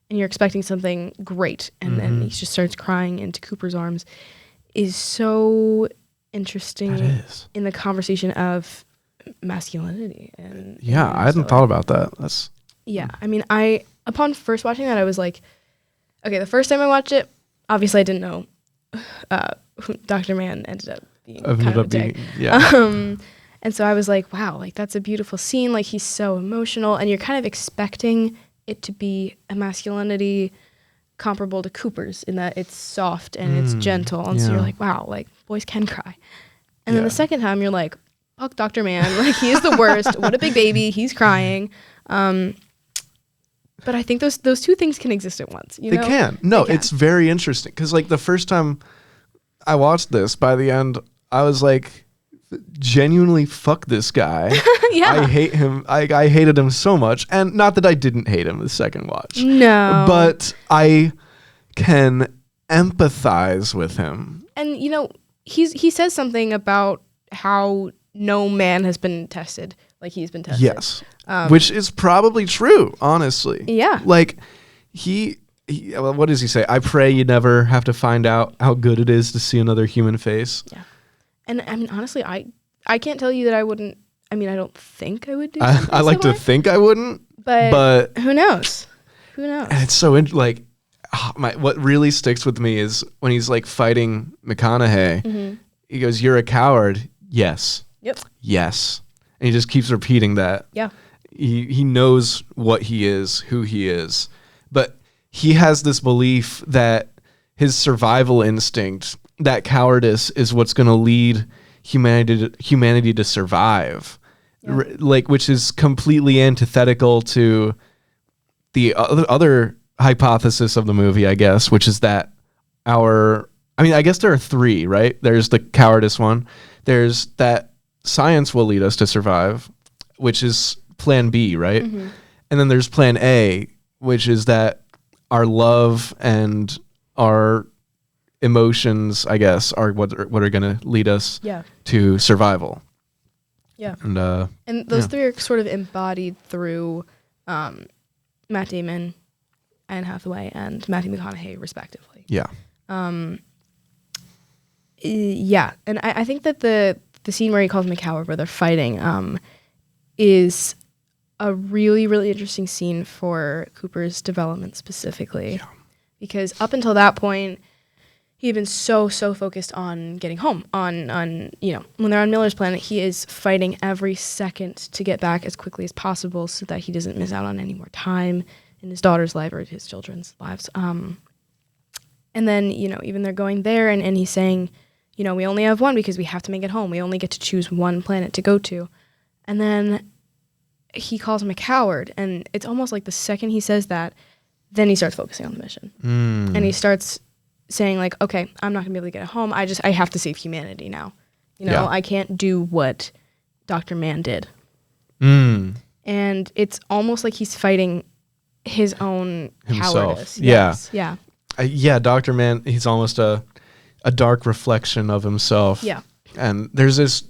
and you're expecting something great, and then he just starts crying into Cooper's arms is so interesting in the conversation of masculinity. And I hadn't thought about that. I mean, upon first watching that, I was like, okay, the first time I watched it, obviously I didn't know Dr. Mann ended up being kind of a dick. And so I was like, wow, like that's a beautiful scene. Like he's so emotional, and you're kind of expecting it to be a masculinity comparable to Cooper's in that it's soft and it's gentle. And so you're like, wow, like boys can cry. And then the second time you're like, fuck Dr. Mann. Like he is the worst. What a big baby. He's crying. But I think those two things can exist at once. You know? They can. No, it's very interesting. Because like the first time I watched this, by the end, I was like, genuinely fuck this guy. I hate him. I hated him so much. And not that I didn't hate him the second watch. No. But I can empathize with him. And you know, he says something about how no man has been tested like he's been tested. Yes. Which is probably true, honestly. Yeah. Like well, what does he say? I pray you never have to find out how good it is to see another human face. Yeah. And I mean, honestly, I can't tell you that I wouldn't. I mean, I don't think I would do something I like to think I wouldn't, but who knows? Who knows? And it's so what really sticks with me is when he's like fighting McConaughey. He goes, "You're a coward." Yes. Yep. Yes. And he just keeps repeating that. Yeah. He knows what he is, who he is, but he has this belief that his survival instinct, that cowardice, is what's going to lead humanity to survive. Yeah. Which is completely antithetical to the other hypothesis of the movie, I guess, which is that I guess there are three, right? There's the cowardice one. There's that science will lead us to survive, which is plan B, right? And then there's plan A, which is that our love and our emotions, I guess, are what are going to lead us to survival. Yeah. And those three are sort of embodied through Matt Damon, Anne Hathaway, and Matthew McConaughey, respectively. Yeah. And I think that the scene where he calls him a coward, where they're fighting, is a really, really interesting scene for Cooper's development specifically. Yeah. Because up until that point, he had been so focused on getting home, on when they're on Miller's planet, he is fighting every second to get back as quickly as possible so that he doesn't miss out on any more time in his daughter's life or his children's lives. And then, even they're going there and he's saying, we only have one because we have to make it home. We only get to choose one planet to go to. And then he calls him a coward. And it's almost like the second he says that, then he starts focusing on the mission. And he starts saying like, okay, I'm not gonna be able to get home. I have to save humanity now. I can't do what Dr. Mann did. And it's almost like he's fighting his own cowardice. Yeah. Yes. Yeah. Dr. Mann, he's almost a dark reflection of himself. Yeah. And there's this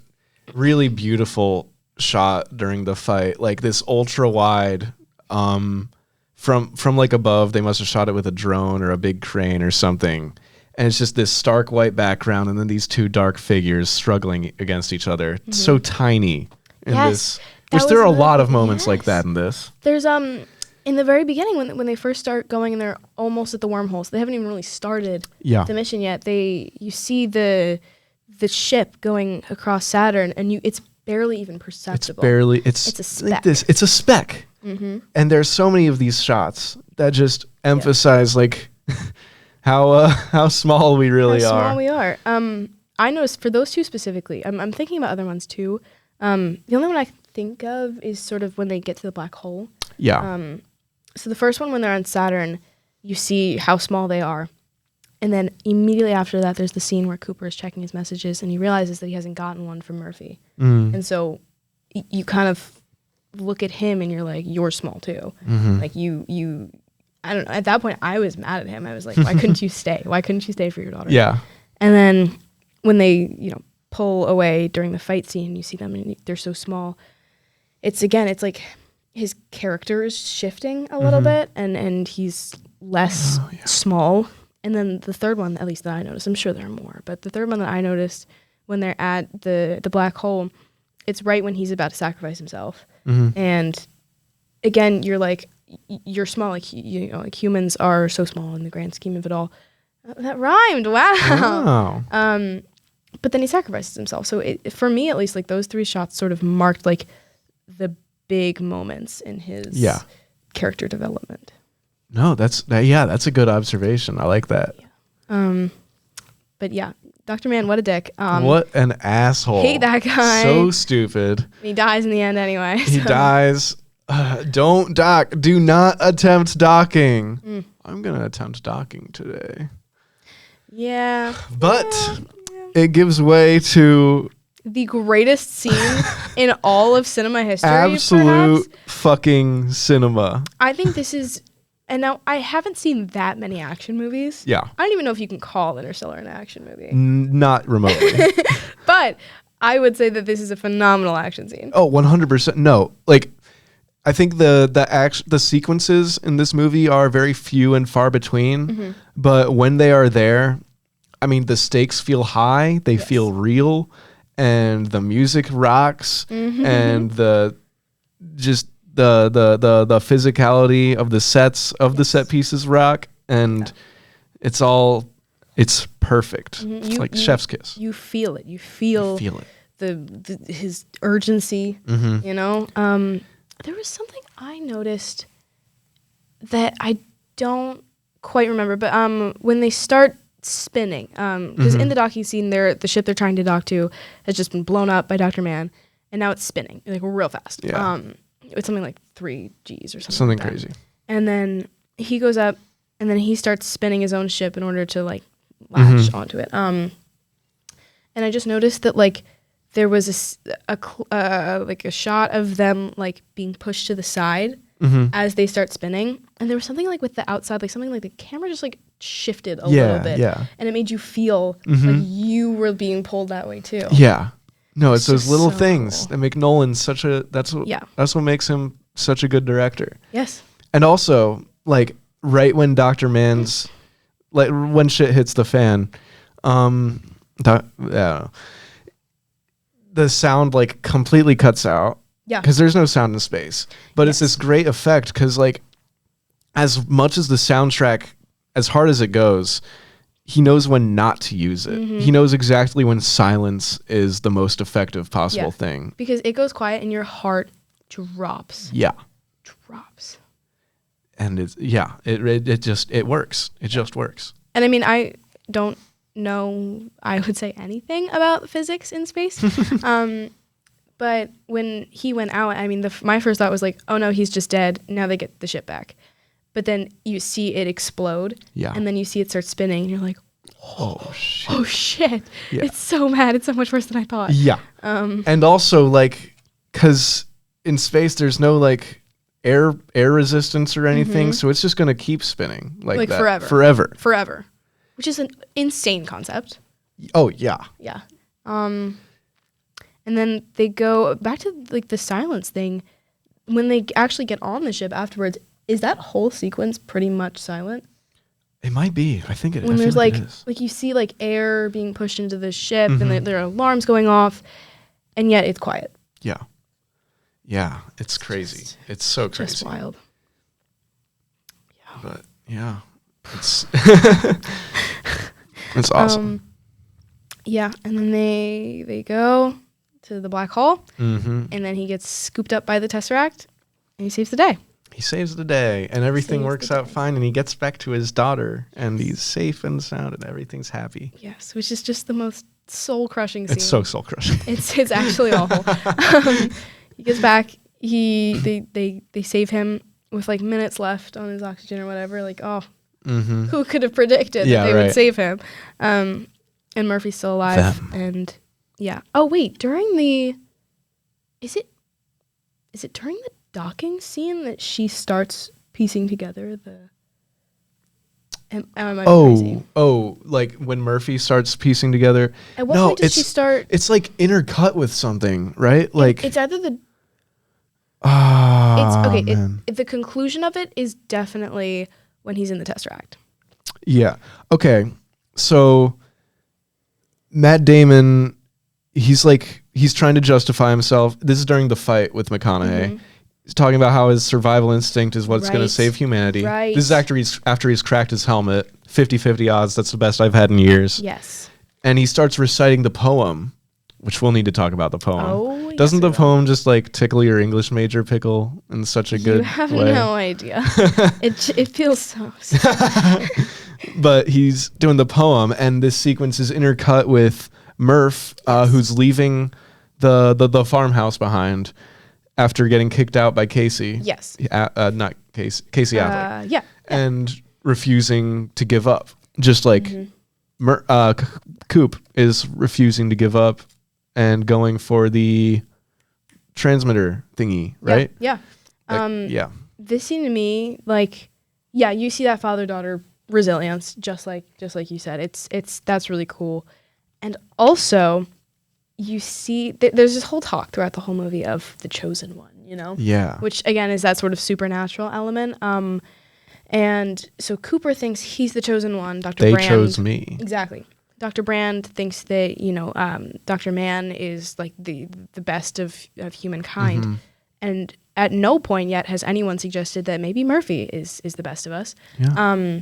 really beautiful shot during the fight, like this ultra wide, from like above. They must have shot it with a drone or a big crane or something. And it's just this stark white background and then these two dark figures struggling against each other. It's so tiny in this. Which there are a lot of moments like that in this. There's in the very beginning when they first start going and they're almost at the wormholes. They haven't even really started the mission yet. You see the ship going across Saturn and it's barely even perceptible. It's a speck. Like this. It's a speck. And there's so many of these shots that just emphasize like how small we really are. How small we are. I noticed for those two specifically. I'm thinking about other ones too. The only one I think of is sort of when they get to the black hole. Yeah. So the first one when they're on Saturn, you see how small they are. And then immediately after that, there's the scene where Cooper is checking his messages and he realizes that he hasn't gotten one from Murphy. And so you kind of look at him and you're like, you're small too. Like you, I don't know. At that point, I was mad at him. I was like, why couldn't you stay? Why couldn't you stay for your daughter? Yeah. And then when they, pull away during the fight scene, you see them and they're so small. It's like his character is shifting a little bit, and he's less small. And then the third one, at least that I noticed, I'm sure there are more, but the third one that I noticed when they're at the black hole, it's right when he's about to sacrifice himself. And again, you're small, like humans are so small in the grand scheme of it all. That rhymed. Wow. But then he sacrifices himself. So for me, at least, like those three shots sort of marked like the big moments in his character development. No, that's a good observation. I like that. Yeah. But yeah, Dr. Mann, what a dick. What an asshole. Hate that guy. So stupid. He dies in the end anyway. He dies. Don't dock. Do not attempt docking. I'm going to attempt docking today. Yeah. But it gives way to the greatest scene in all of cinema history. Absolute fucking cinema. I think this is, and now I haven't seen that many action movies. Yeah. I don't even know if you can call Interstellar an action movie. Not remotely. But I would say that this is a phenomenal action scene. Oh, 100%. No, like I think the sequences in this movie are very few and far between, but when they are there, I mean, the stakes feel high, they feel real, and the music rocks, and the physicality of the sets of the set pieces rock, and it's perfect. It's like chef's kiss. You feel it. You feel it. His urgency. You know. There was something I noticed that I don't quite remember, but when they start spinning, because in the docking scene, the ship they're trying to dock to has just been blown up by Dr. Mann, and now it's spinning like real fast. Yeah. It's something like 3 Gs or something. Something like crazy. And then he goes up, and then he starts spinning his own ship in order to like latch onto it. And I just noticed that like there was a shot of them like being pushed to the side as they start spinning, and there was something like with the outside, like something like the camera just like shifted a little bit, and it made you feel like you were being pulled that way too. Yeah, no, it's those little things that make Nolan that's what makes him such a good director. Yes, and also like right when Dr. Mann's like when shit hits the fan, the sound like completely cuts out. Yeah. Because there's no sound in space. But it's this great effect because like as much as the soundtrack, as hard as it goes, he knows when not to use it. He knows exactly when silence is the most effective possible thing. Because it goes quiet and your heart drops. Yeah. Drops. And it just works. It just works. And I mean, I don't know, I would say anything about physics in space. But when he went out, I mean, my first thought was like, oh no, he's just dead. Now they get the ship back. But then you see it explode. Yeah. And then you see it start spinning. And you're like, oh shit. Oh shit. Yeah. It's so mad. It's so much worse than I thought. Yeah. And also like, because in space, there's no like air resistance or anything. So it's just going to keep spinning like that. Forever. Which is an insane concept. Oh, yeah. Yeah. And then they go back to like the silence thing. When they actually get on the ship afterwards, is that whole sequence pretty much silent? It might be. I think it is. When there's like you see like air being pushed into the ship and there are alarms going off, and yet it's quiet. Yeah. Yeah. It's crazy. It's so crazy. Just wild. Yeah. But yeah. It's it's awesome. Yeah, and then they go to the black hole, and then he gets scooped up by the Tesseract, and he saves the day. He saves the day, and everything works out fine, and he gets back to his daughter, and he's safe and sound, and everything's happy. Yes, which is just the most soul-crushing scene. It's so soul-crushing. It's actually awful. He gets back. They save him with like minutes left on his oxygen or whatever. Like, who could have predicted that they would save him? And Murphy's still alive. And yeah. Oh wait, during the is it during the docking scene that she starts piecing together the Am I crazy? Like when Murphy starts piecing together. At what point does she start? It's like intercut with something, right? Like it's either the. Ah, it's okay. man. The conclusion of it is definitely when he's in the Tesseract. Yeah. Okay. So Matt Damon, he's trying to justify himself. This is during the fight with McConaughey. Mm-hmm. He's talking about how his survival instinct is what's going to Right. save humanity. Right. This is after he's cracked his helmet. 50-50 odds. That's the best I've had in years. Yes. And he starts reciting the poem, which we'll need to talk about the poem. Oh, yes, Doesn't the we will. poem just like tickle your English major pickle in such a good You have way? no idea. It feels so. But he's doing the poem, and this sequence is intercut with MURPH, who's leaving the farmhouse behind after getting kicked out by Casey. Yes. Not Casey. Casey Affleck. Yeah. And refusing to give up, just like Coop is refusing to give up and going for the transmitter thingy, right? Yeah. Yeah. This scene to me, like, yeah, you see that father-daughter resilience, just like you said. That's really cool. And also, you see there's this whole talk throughout the whole movie of the chosen one, you know? Yeah. Which again is that sort of supernatural element. And so Cooper thinks he's the chosen one. Dr. Brand chose me. Exactly. Dr. Brand thinks that, Dr. Mann is like the best of humankind. Mm-hmm. And at no point yet has anyone suggested that maybe Murphy is the best of us. Yeah.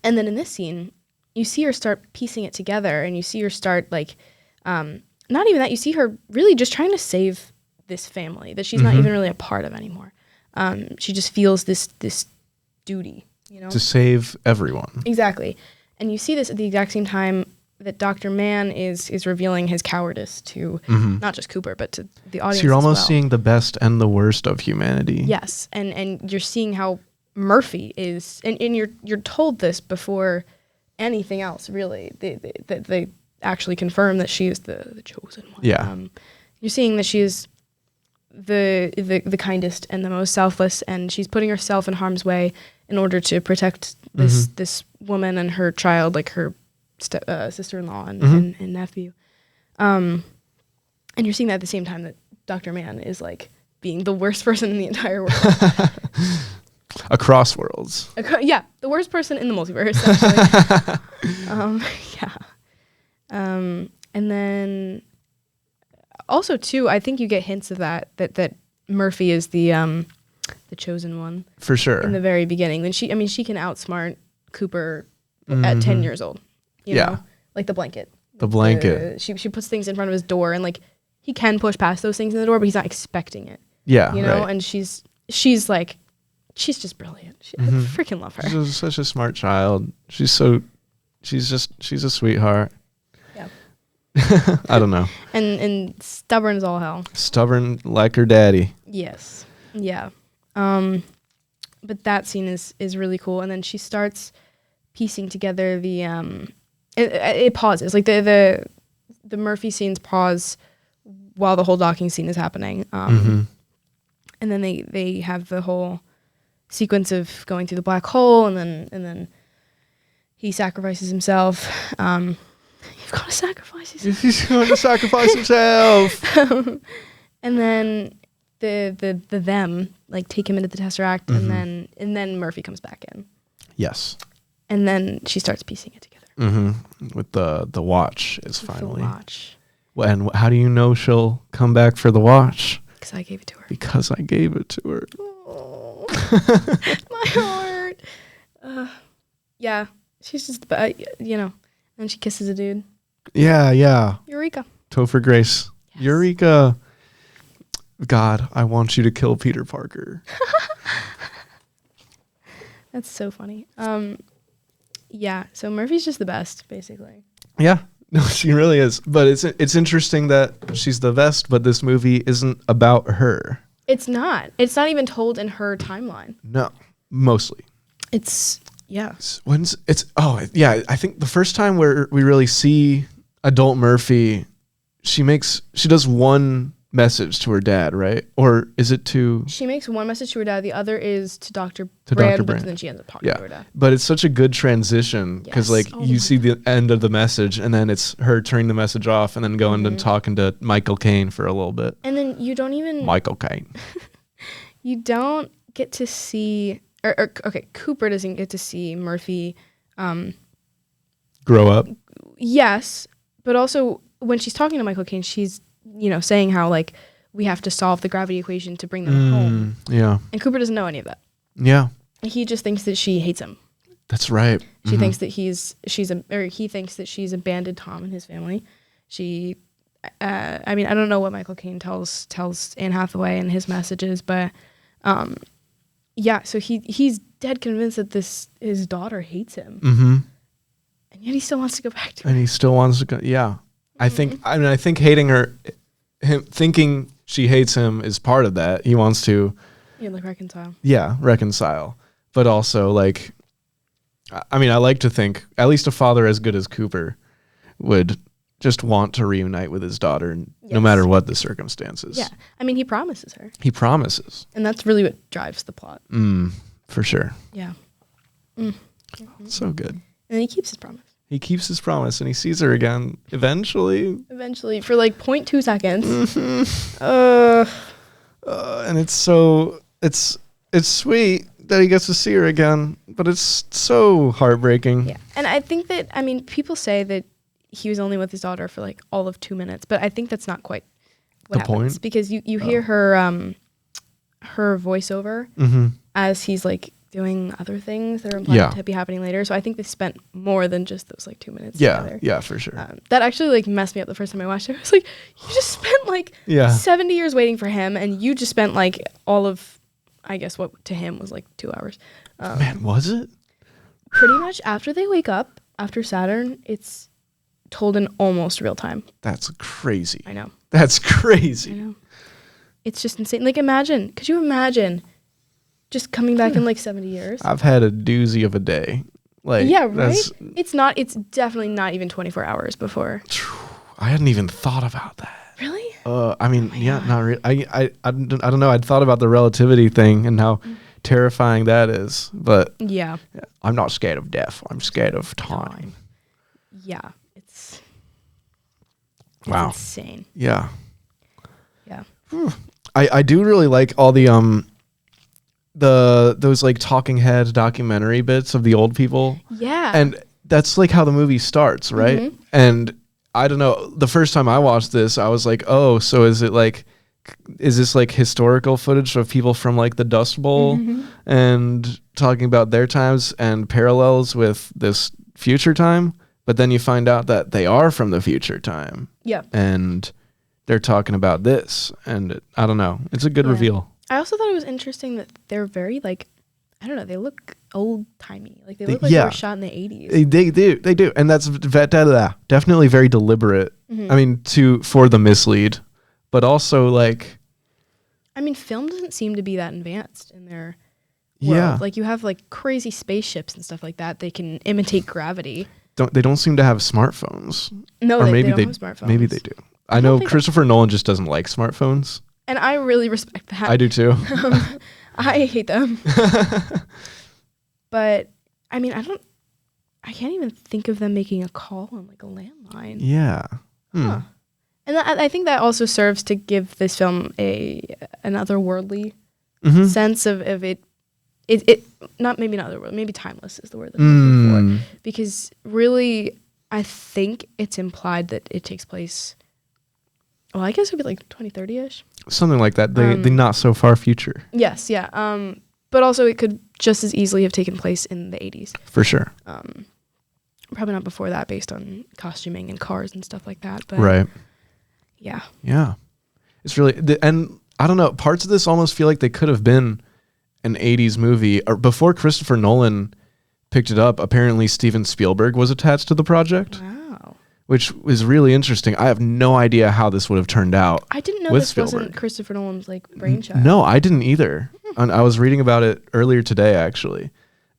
And then in this scene, you see her start piecing it together, and you see her start like, not even that, you see her really just trying to save this family that she's not even really a part of anymore. She just feels this duty, you know? To save everyone. Exactly. And you see this at the exact same time that Dr. Mann is revealing his cowardice to not just Cooper, but to the audience. So you're almost as well. seeing the best and the worst of humanity. Yes, and you're seeing how Murphy is, and you're told this before anything else, really. They actually confirm that she is the chosen one. Yeah. You're seeing that she is the kindest and the most selfless, and she's putting herself in harm's way in order to protect this woman and her child, like her sister-in-law and nephew. And you're seeing that at the same time that Dr. Mann is like being the worst person in the entire world. Across worlds. Yeah, the worst person in the multiverse, actually. And then also too, I think you get hints of that Murphy is the chosen one. For sure. In the very beginning. Then she can outsmart Cooper at 10 years old. You know? Like the blanket. The blanket. She puts things in front of his door, and like he can push past those things in the door, but he's not expecting it. Yeah. You know, right. and she's just brilliant. I freaking love her. She's such a smart child. She's a sweetheart. Yeah. I don't know. And stubborn as all hell. Stubborn like her daddy. Yes. Yeah. But that scene is really cool, and then she starts piecing together the it pauses, like the Murphy scenes pause while the whole docking scene is happening. And then they have the whole sequence of going through the black hole, and then he sacrifices himself. You've got to sacrifice yourself. He's going to sacrifice himself. And then the them like take him into the Tesseract, and then Murphy comes back in. Yes. And then she starts piecing it together. With the watch is finally. The watch. And how do you know she'll come back for the watch? Because I gave it to her. Because I gave it to her. Oh, my heart. Yeah, she's just, and she kisses a dude. Yeah. Eureka. Topher Grace. Yes. Eureka. God, I want you to kill Peter Parker. That's so funny. Yeah, so Murphy's just the best, basically. Yeah. No, she really is. But it's interesting that she's the best, but this movie isn't about her. It's not. It's not even told in her timeline. No, mostly. It's, yeah. I think the first time where we really see adult Murphy, she does one message to her dad, right? Or is it to... She makes one message to her dad. The other is to Dr. To Brand, Dr. but Brand. then she ends up talking to her dad. But it's such a good transition because, Yes. like, Oh you my see the end of the message, and then it's her turning the message off, and then going and talking to Michael Caine for a little bit. And then you don't even... Michael Caine. You don't get to see... okay, Cooper doesn't get to see Murphy... Grow up. Yes, but also when she's talking to Michael Caine, she's, saying how, like, we have to solve the gravity equation to bring them home. Yeah. And Cooper doesn't know any of that. Yeah. He just thinks that she hates him. That's right. She thinks that he thinks that she's abandoned Tom and his family. I don't know what Michael Caine tells Anne Hathaway in his messages, but so he's dead convinced that his daughter hates him. Mm-hmm. And yet he still wants to go back to her. And he still wants to go. Yeah. I think hating her, thinking she hates him is part of that. He wants to reconcile. Yeah, reconcile. But also, like, I like to think at least a father as good as Cooper would just want to reunite with his daughter no matter what the circumstances. Yeah. He promises her. He promises. And that's really what drives the plot. For sure. Yeah. So good. And he keeps his promise. He keeps his promise and he sees her again eventually. Eventually, for like 0.2 seconds. And it's sweet that he gets to see her again, but it's so heartbreaking. Yeah. And I think that, people say that he was only with his daughter for like all of 2 minutes, but I think that's not quite what happens. Point? Because you hear her voiceover as he's like doing other things that are implied to be happening later. So I think they spent more than just those like 2 minutes together. Yeah, for sure. That actually like messed me up the first time I watched it. I was like, you just spent like 70 years waiting for him, and you just spent like all of, I guess what to him was like 2 hours. Man, was it? Pretty much after they wake up, after Saturn, it's told in almost real time. That's crazy. I know. That's crazy. I know. It's just insane. Like could you imagine just coming back in like 70 years? I've had a doozy of a day. Like, yeah, right? It's definitely not even 24 hours before. I hadn't even thought about that. Really? Not really. I don't know. I'd thought about the relativity thing and how terrifying that is, but yeah, I'm not scared of death. I'm scared of time. Yeah, it's wow, insane. Yeah. Yeah. I do really like all those like talking head documentary bits of the old people. Yeah. And that's like how the movie starts, right? Mm-hmm. And I don't know, the first time I watched this, I was like, oh, so is this like historical footage of people from like the Dust Bowl and talking about their times and parallels with this future time? But then you find out that they are from the future time. Yeah. And they're talking about this. And I don't know. It's a good reveal. I also thought it was interesting that they're very like, I don't know, they look old-timey. Like they look like they were shot in the 80s. They do. And that's definitely very deliberate. For the mislead. But also like... film doesn't seem to be that advanced in their world. Yeah. Like you have like crazy spaceships and stuff like that. They can imitate gravity. They don't seem to have smartphones. No, they don't have smartphones. Maybe they do. I know Christopher Nolan just doesn't like smartphones. And I really respect that. I do too. I hate them. But I can't even think of them making a call on like a landline. Yeah. Huh. And I think that also serves to give this film an otherworldly sense of it. It not maybe not otherworldly, maybe timeless is the word that I'm looking for. Because really, I think it's implied that it takes place. Well, I guess it would be like 2030-ish. Something like that. The not so far future. Yes, yeah. But also it could just as easily have taken place in the 80s. For sure. Probably not before that based on costuming and cars and stuff like that. But right. Yeah. Yeah. It's really... And I don't know, parts of this almost feel like they could have been an 80s movie. Or before Christopher Nolan picked it up, apparently Steven Spielberg was attached to the project. Wow. Which was really interesting. I have no idea how this would have turned out. I didn't know this wasn't Christopher Nolan's like brainchild. No, I didn't either. And I was reading about it earlier today, actually.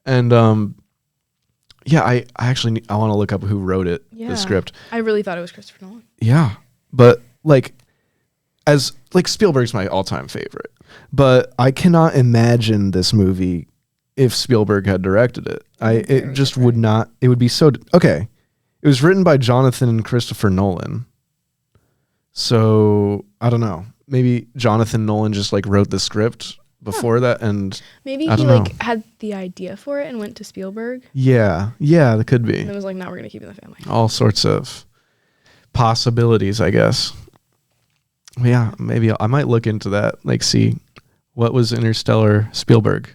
And I actually want to look up who wrote it, the script. I really thought it was Christopher Nolan. Yeah, but like, as like Spielberg's my all-time favorite, but I cannot imagine this movie if Spielberg had directed it. It just would not. It would be so okay. It was written by Jonathan and Christopher Nolan. So I don't know. Maybe Jonathan Nolan just like wrote the script before that, and maybe he like had the idea for it and went to Spielberg. Yeah, that could be. And it was like, no, we're gonna keep it in the family. All sorts of possibilities, I guess. Yeah, maybe I might look into that. Like, see what was Interstellar Spielberg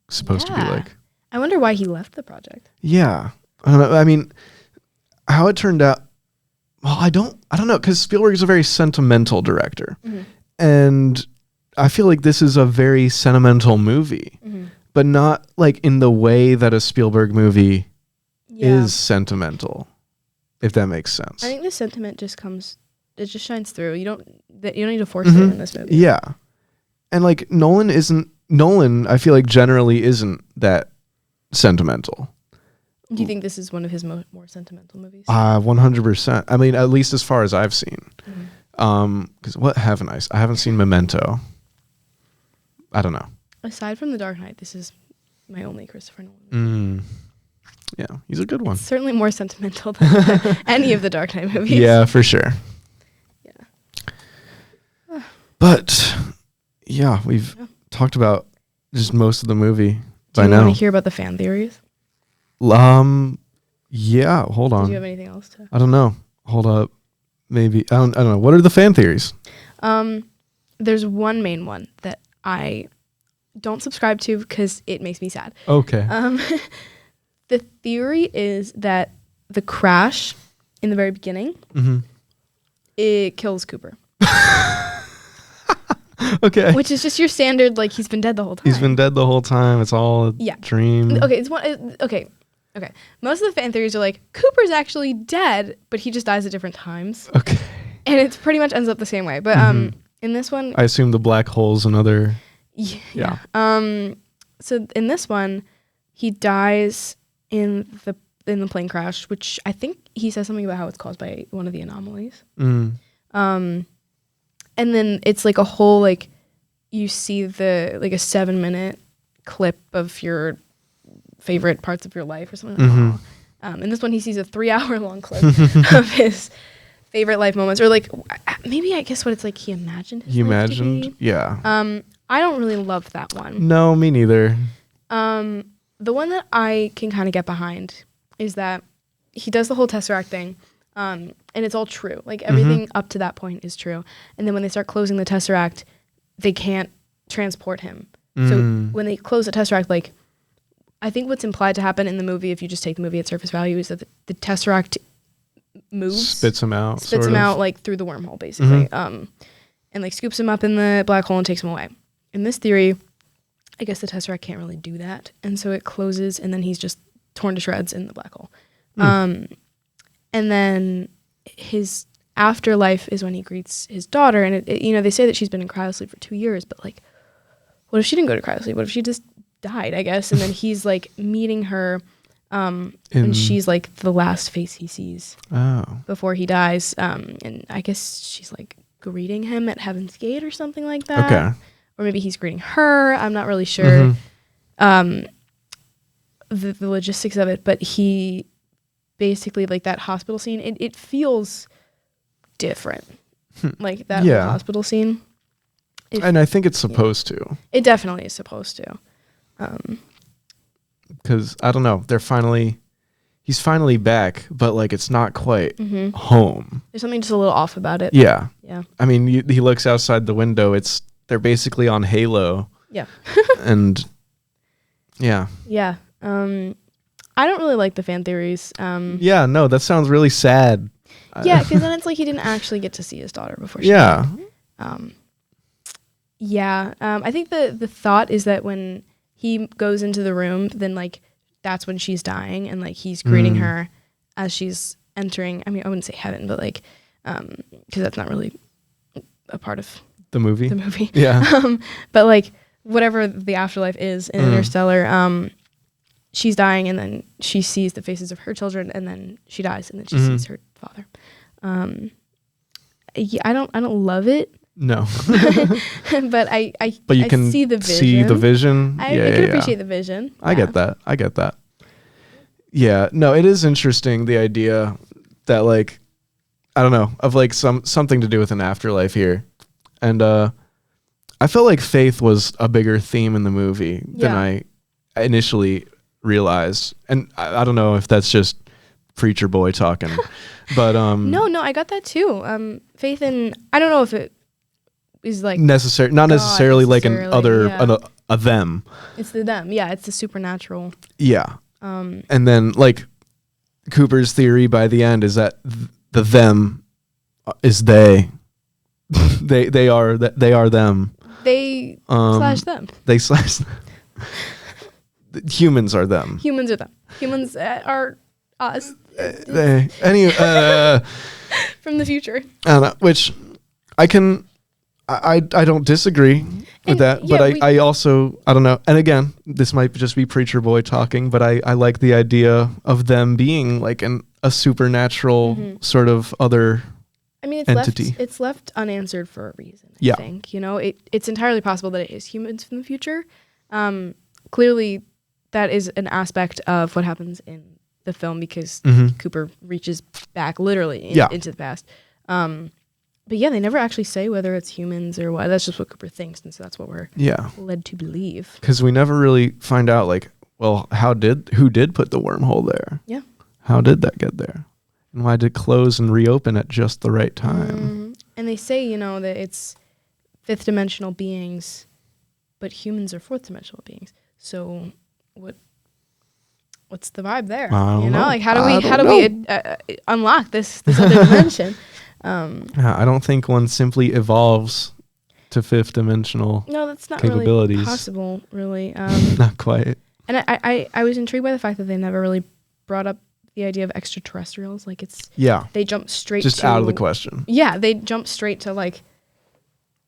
supposed to be like. I wonder why he left the project. Yeah, I don't know. I mean, how it turned out. Well, I don't know, because Spielberg is a very sentimental director, and I feel like this is a very sentimental movie, but not like in the way that a Spielberg movie is sentimental, if that makes sense. I think the sentiment just comes, it just shines through. You don't need to force it in this movie. Yeah, and like Nolan, I feel like generally isn't that sentimental. Do you think this is one of his more sentimental movies? 100%. I mean, at least as far as I've seen. Because what haven't I haven't seen Memento. I don't know. Aside from The Dark Knight, this is my only Christopher Nolan movie. Yeah, he's a good one. It's certainly more sentimental than any of the Dark Knight movies. Yeah, for sure. Yeah. But, yeah, we've talked about just most of the movie by now. Do you want to hear about the fan theories? Yeah, hold on. Do you have anything else to? I don't know. Hold up. Maybe. I don't know. What are the fan theories? There's one main one that I don't subscribe to because it makes me sad. Okay. The theory is that the crash in the very beginning, it kills Cooper. Okay. Which is just your standard, like, he's been dead the whole time. He's been dead the whole time. It's all a dream. Okay, Okay. Most of the fan theories are like, Cooper's actually dead, but he just dies at different times. Okay. And it pretty much ends up the same way. But in this one, I assume the black hole's another. Yeah. So in this one, he dies in the plane crash, which I think he says something about how it's caused by one of the anomalies. And then it's like a whole, like, you see a 7-minute clip of your favorite parts of your life or something like that. In this one, he sees a 3-hour-long clip of his favorite life moments, or like maybe I guess what it's like he imagined his life to be. Yeah. I don't really love that one. No, me neither. The one that I can kind of get behind is that he does the whole Tesseract thing, and it's all true. Like, everything up to that point is true. And then when they start closing the Tesseract, they can't transport him. So when they close the Tesseract, like, I think what's implied to happen in the movie, if you just take the movie at surface value, is that the Tesseract moves. Spits him out, like, through the wormhole, basically. And, like, scoops him up in the black hole and takes him away. In this theory, I guess the Tesseract can't really do that. And so it closes, and then he's just torn to shreds in the black hole. And then his afterlife is when he greets his daughter. And, they say that she's been in cryosleep for 2 years. But, like, what if she didn't go to cryosleep? What if she just died, I guess? And then he's, like, meeting her, and she's, like, the last face he sees before he dies. And I guess she's, like, greeting him at Heaven's Gate or something like that. Okay. Or maybe he's greeting her. I'm not really sure the logistics of it, but he basically, like, that hospital scene, it feels different. Like, that whole hospital scene. And I think it's supposed to. It definitely is supposed to. Because, I don't know, he's finally back, but, like, it's not quite home. There's something just a little off about it. Yeah. Yeah. I mean, he looks outside the window. They're basically on Halo. Yeah. And, yeah. Yeah. I don't really like the fan theories. Yeah, no, that sounds really sad. Yeah, because then it's like he didn't actually get to see his daughter before she died. I think the thought is that when he goes into the room, then, like, that's when she's dying, and, like, he's greeting her as she's entering. I mean, I wouldn't say heaven, but, like, because that's not really a part of the movie. Yeah. But, like, whatever the afterlife is in Interstellar, she's dying, and then she sees the faces of her children, and then she dies, and then she sees her father. I don't love it. No. But But you I can see the vision. see the vision. I can appreciate the vision. I get that. Yeah, no, it is interesting, the idea that, like, I don't know, of like something to do with an afterlife here. And I felt like faith was a bigger theme in the movie than I initially realized. And I don't know if that's just preacher boy talking. But No, I got that too. Faith in, I don't know if it is like not necessarily like an other a them. It's the them. Yeah, it's the supernatural. Yeah. And then like Cooper's theory by the end is that the them is they. they are them. They slash them. They slash them. Humans are them. Humans are them. Humans are us. Anyway, from the future. I don't know, which I don't disagree with that, but I also, I don't know. And again, this might just be preacher boy talking, but I like the idea of them being like a supernatural sort of other entity. It's left unanswered for a reason, I Yeah. think. You know, it's entirely possible that it is humans from the future. Clearly, that is an aspect of what happens in the film because Cooper reaches back literally into the past. But yeah, they never actually say whether it's humans or what. That's just what Cooper thinks, and so that's what we're led to believe. Because we never really find out, like, well, who did put the wormhole there? Yeah. How did that get there? And why did it close and reopen at just the right time? And they say, you know, that it's fifth dimensional beings, but humans are fourth dimensional beings. So what's the vibe there? You know, like how do we unlock this other dimension? I don't think one simply evolves to fifth dimensional. No, that's not capabilities. Really possible, really. Not quite. And I was intrigued by the fact that they never really brought up the idea of extraterrestrials. Like they jump straight just out of the question. Yeah, they jump straight to like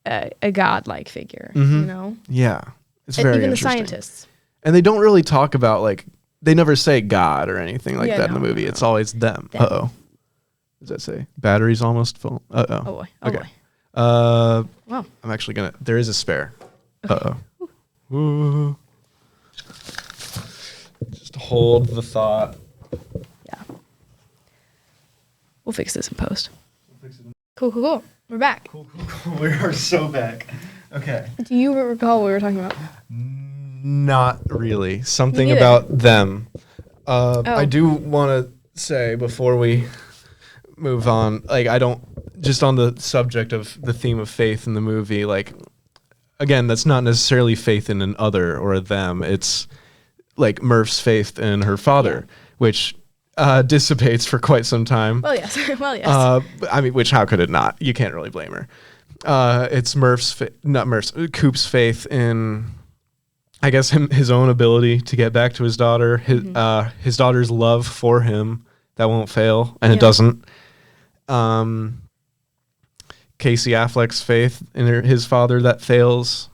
a godlike figure. You know. Yeah, it's very even interesting. the scientists. And they don't really talk about like they never say God or anything like that in the movie. It's always them. Uh-oh. What does that say? Battery's almost full. Uh-oh. Oh boy. Okay. Wow. I'm actually gonna. There is a spare. Okay. Uh-oh. Ooh. Just hold the thought. Yeah. We'll fix this in post. Cool. We're back. Cool. We are so back. Okay. Do you recall what we were talking about? Not really. Something about them. I do want to say before we move on, like I don't, just on the subject of the theme of faith in the movie, like, again, that's not necessarily faith in an other or a them. It's like MURPH's faith in her father, which dissipates for quite some time. Well, yes. I mean, which how could it not? You can't really blame her. It's Coop's faith in, I guess, his own ability to get back to his daughter, his daughter's love for him that won't fail, and it doesn't. Casey Affleck's faith in his father that fades.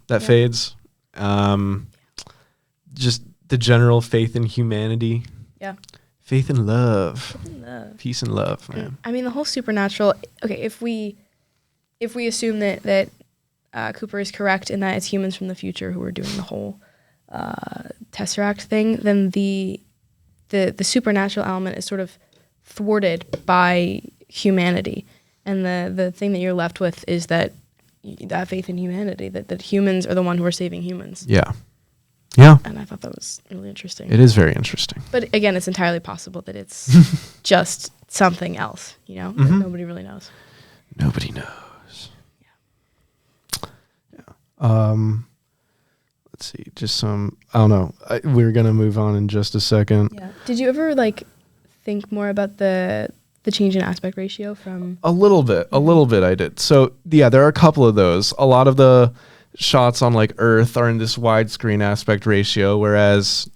Just the general faith in humanity. Yeah. Faith in love. Peace and love, man. I mean, the whole supernatural. Okay, if we assume that Cooper is correct in that it's humans from the future who are doing the whole Tesseract thing, then the supernatural element is sort of thwarted by humanity, and the thing that you're left with is that faith in humanity, that humans are the one who are saving humans. Yeah. And I thought that was really interesting. It is very interesting. But again, it's entirely possible that it's just something else, you know? That nobody really knows. Nobody knows. Yeah. Let's see. Just some, I don't know. We're going to move on in just a second. Yeah. Did you ever think more about the change in aspect ratio from? A little bit I did. So yeah, there are a couple of those. A lot of the shots on like Earth are in this widescreen aspect ratio, whereas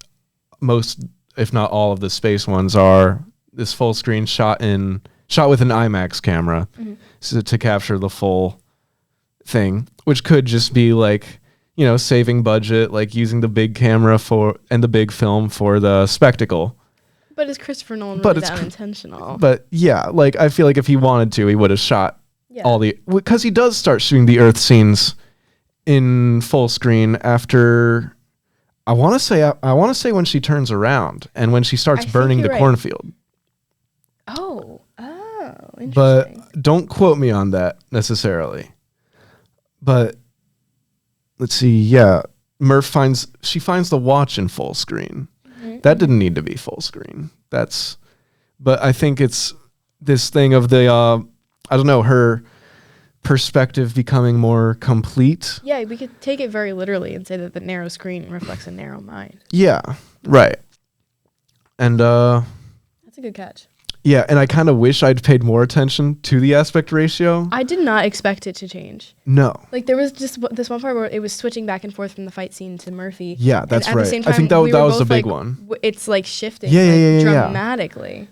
most, if not all of the space ones are this full screen shot with an IMAX camera to capture the full thing, which could just be like, you know, saving budget, like using the big camera and the big film for the spectacle. But is Christopher Nolan really that unintentional? But yeah, like I feel like if he wanted to, he would have shot because he does start shooting the Earth scenes in full screen after. I want to say when she turns around and when she starts burning the cornfield. Oh, interesting. But don't quote me on that necessarily. But let's see. Yeah, MURPH finds the watch in full screen. Mm-hmm. That didn't need to be full screen. But I think it's this thing of the I don't know, her perspective becoming more complete. Yeah, we could take it very literally and say that the narrow screen reflects a narrow mind. Yeah, right. And that's a good catch. Yeah, and I kind of wish I'd paid more attention to the aspect ratio. I did not expect it to change. No. Like, there was just this one part where it was switching back and forth from the fight scene to Murphy. Yeah, that's right. At the same time, I think that was a big one. It's, like, shifting dramatically.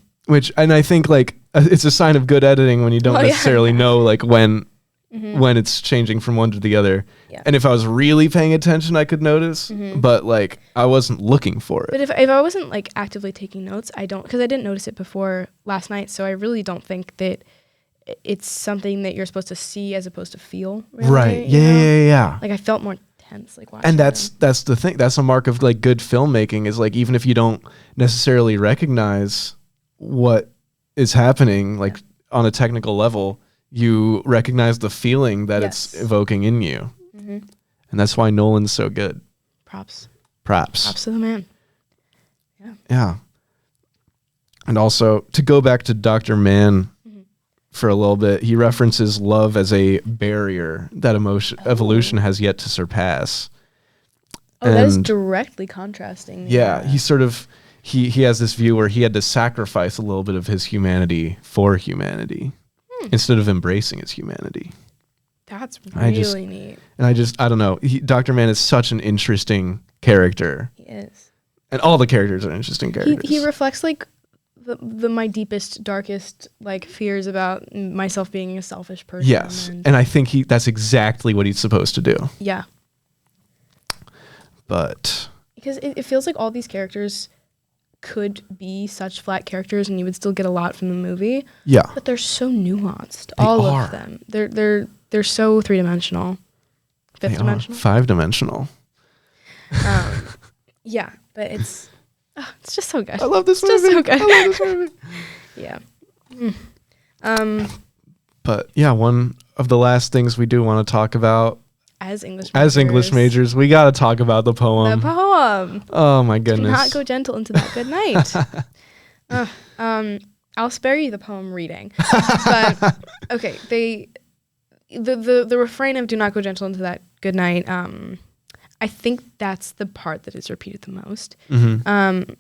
And I think, like, it's a sign of good editing when you don't necessarily know, like, when it's changing from one to the other. Yeah. And if I was really paying attention, I could notice. Mm-hmm. But, like, I wasn't looking for it. But if I wasn't, like, actively taking notes, because I didn't notice it before last night, so I really don't think that it's something that you're supposed to see as opposed to feel. Really, right. Yeah. Like, I felt more tense, like, watching And that's the thing. That's a mark of, like, good filmmaking is, like, even if you don't necessarily recognize what is happening, like, on a technical level, you recognize the feeling that it's evoking in you. Mm-hmm. And that's why Nolan's so good. Props to the man. Yeah. And also, to go back to Dr. Mann for a little bit, he references love as a barrier that evolution has yet to surpass. Oh, that is directly contrasting. Yeah, he sort of he has this view where he had to sacrifice a little bit of his humanity for humanity instead of embracing his humanity. That's really neat. And I don't know. Dr. Mann is such an interesting character. He is. And all the characters are interesting characters. He reflects, like, my deepest, darkest, like, fears about myself being a selfish person. Yes. And I think that's exactly what he's supposed to do. Yeah. But because it feels like all these characters could be such flat characters and you would still get a lot from the movie. Yeah. But they're so nuanced. All of them. They're so three-dimensional. Fifth-dimensional? Five-dimensional. Yeah, but it's just so good. I love this movie. It's just so good. I love this movie. Yeah. But yeah, one of the last things we do want to talk about as English majors, we got to talk about the poem. The poem. Oh my goodness. Do not go gentle into that good night. I'll spare you the poem reading. But okay, the refrain of "Do not go gentle into that good night." I think that's the part that is repeated the most. Mm-hmm.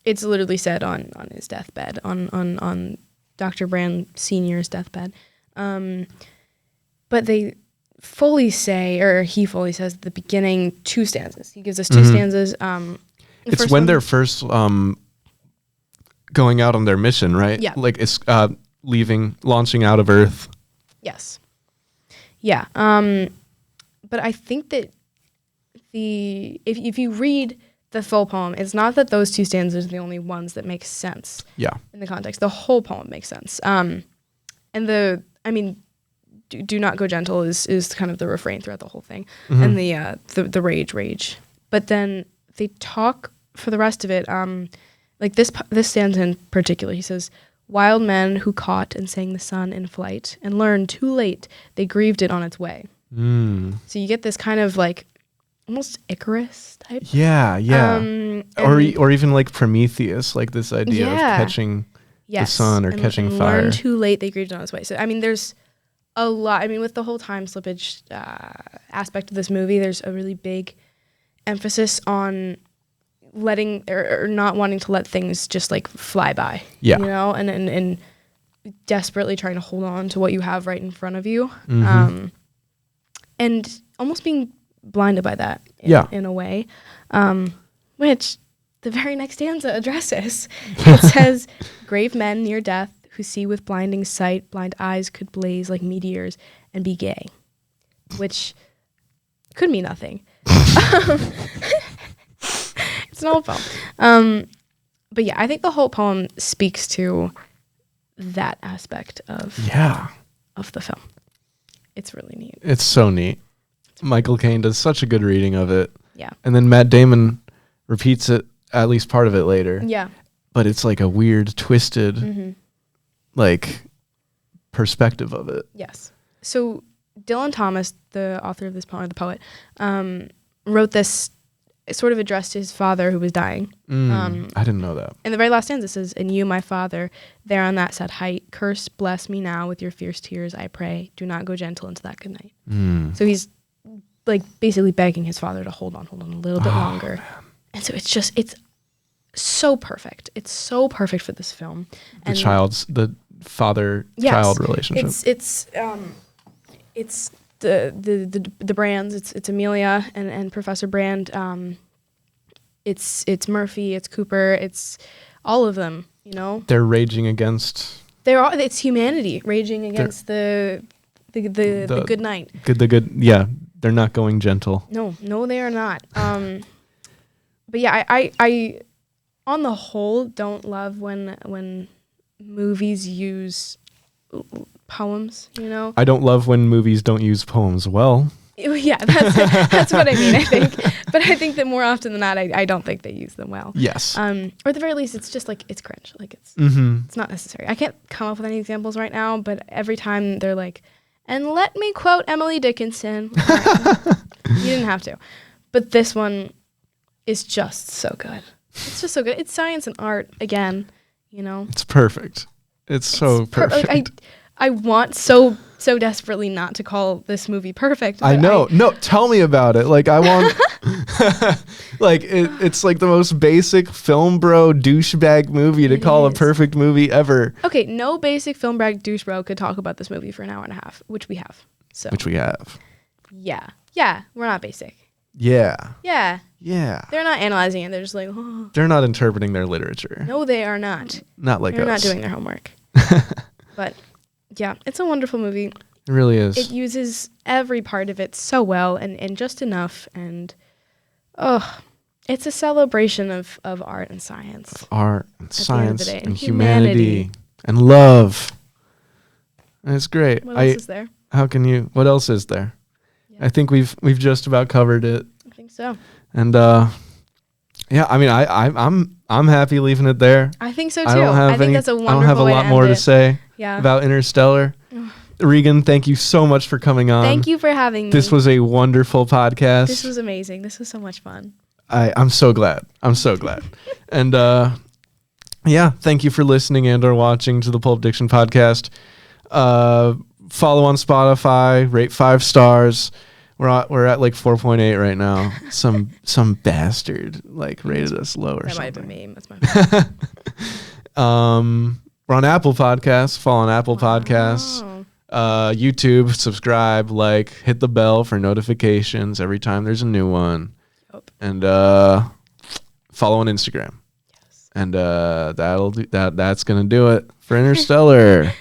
It's literally said on his deathbed, on Dr. Brand Sr.'s deathbed. But they fully say, or he fully says at the beginning, 2 stanzas. He gives us 2 stanzas. It's when they're first going out on their mission, right? Yeah. Like it's launching out of Earth. Yes. Yeah. But I think that if you read the full poem, it's not that those 2 stanzas are the only ones that make sense. Yeah. In the context, the whole poem makes sense. Do not go gentle is kind of the refrain throughout the whole thing, and the rage. But then they talk for the rest of it. Like this stanza in particular, he says, "Wild men who caught and sang the sun in flight, and learned too late they grieved it on its way." So you get this kind of like almost Icarus type. Yeah. Or even like Prometheus, like this idea of catching the sun or catching fire. Learned too late they grieved it on its way. So I mean, there's a lot. I mean, with the whole time slippage aspect of this movie, there's a really big emphasis on letting or not wanting to let things just like fly by. Yeah. You know, and desperately trying to hold on to what you have right in front of you. And almost being blinded by that in a way, which the very next stanza addresses. It says, "Grave men near death who see with blinding sight, blind eyes could blaze like meteors and be gay," which could mean nothing. It's an old poem. But yeah, I think the whole poem speaks to that aspect of of the film. It's really neat. It's so neat. Michael Caine does such a good reading of it. Yeah. And then Matt Damon repeats it, at least part of it later. Yeah. But it's like a weird, twisted, like, perspective of it. Yes. So Dylan Thomas, the author of this poem, the poet, wrote this sort of addressed to his father who was dying. I didn't know that. And the very last stanza says, "And you, my father, there on that sad height, curse, bless me now with your fierce tears, I pray. Do not go gentle into that good night." So he's like basically begging his father to hold on a little bit longer. Man. And so it's so perfect. It's so perfect for this film. And the father-child relationship. It's the Brands. It's Amelia and Professor Brand. It's Murphy. It's Cooper. It's all of them. You know. They're raging against. It's humanity raging against the good night. Yeah, they're not going gentle. No, they are not. But yeah, I on the whole don't love when movies use poems, you know? I don't love when movies don't use poems well. Yeah, that's what I mean, I think. But I think that more often than not, I don't think they use them well. Yes. Or at the very least, it's just like, it's cringe. Like, it's not necessary. I can't come up with any examples right now, but every time they're like, and let me quote Emily Dickinson. You didn't have to. But this one is just so good. It's just so good. It's science and art again, you know? It's perfect. It's so perfect. Like, I want so desperately not to call this movie perfect. I know. No, tell me about it. Like, I want... like, it's like the most basic film bro douchebag movie to call a perfect movie ever. Okay, no basic film bro douche bro could talk about this movie for an hour and a half, which we have. So. Which we have. Yeah. Yeah, we're not basic. Yeah. Yeah. Yeah. They're not analyzing it. They're just like, oh. They're not interpreting their literature. No, they are not. Not like They're us. not doing their homework. But yeah, it's a wonderful movie. It really is. It uses every part of it so well and just enough. And it's a celebration of art and science. Of art and science day, and humanity and love. And it's great. What else is there? What else is there? Yeah. I think we've just about covered it. I think so. And yeah, I mean, I'm happy leaving it there. I think so too. I think that's a wonderful I don't have a lot more to say Yeah. about Interstellar. Regan, thank you so much for coming on. Thank you for having me. This was a wonderful podcast. This was amazing. This was so much fun. I'm so glad. And yeah, thank you for listening and or watching to the Pulp Diction podcast. Follow on Spotify, rate 5 stars. We're at like 4.8 right now. Some bastard like rated us low or something. That might have been me. That's my bad. We're on Apple Podcasts. Follow on Apple Podcasts. YouTube, subscribe, like, hit the bell for notifications every time there's a new one. Yep. And follow on Instagram. Yes. And that's gonna do it for Interstellar.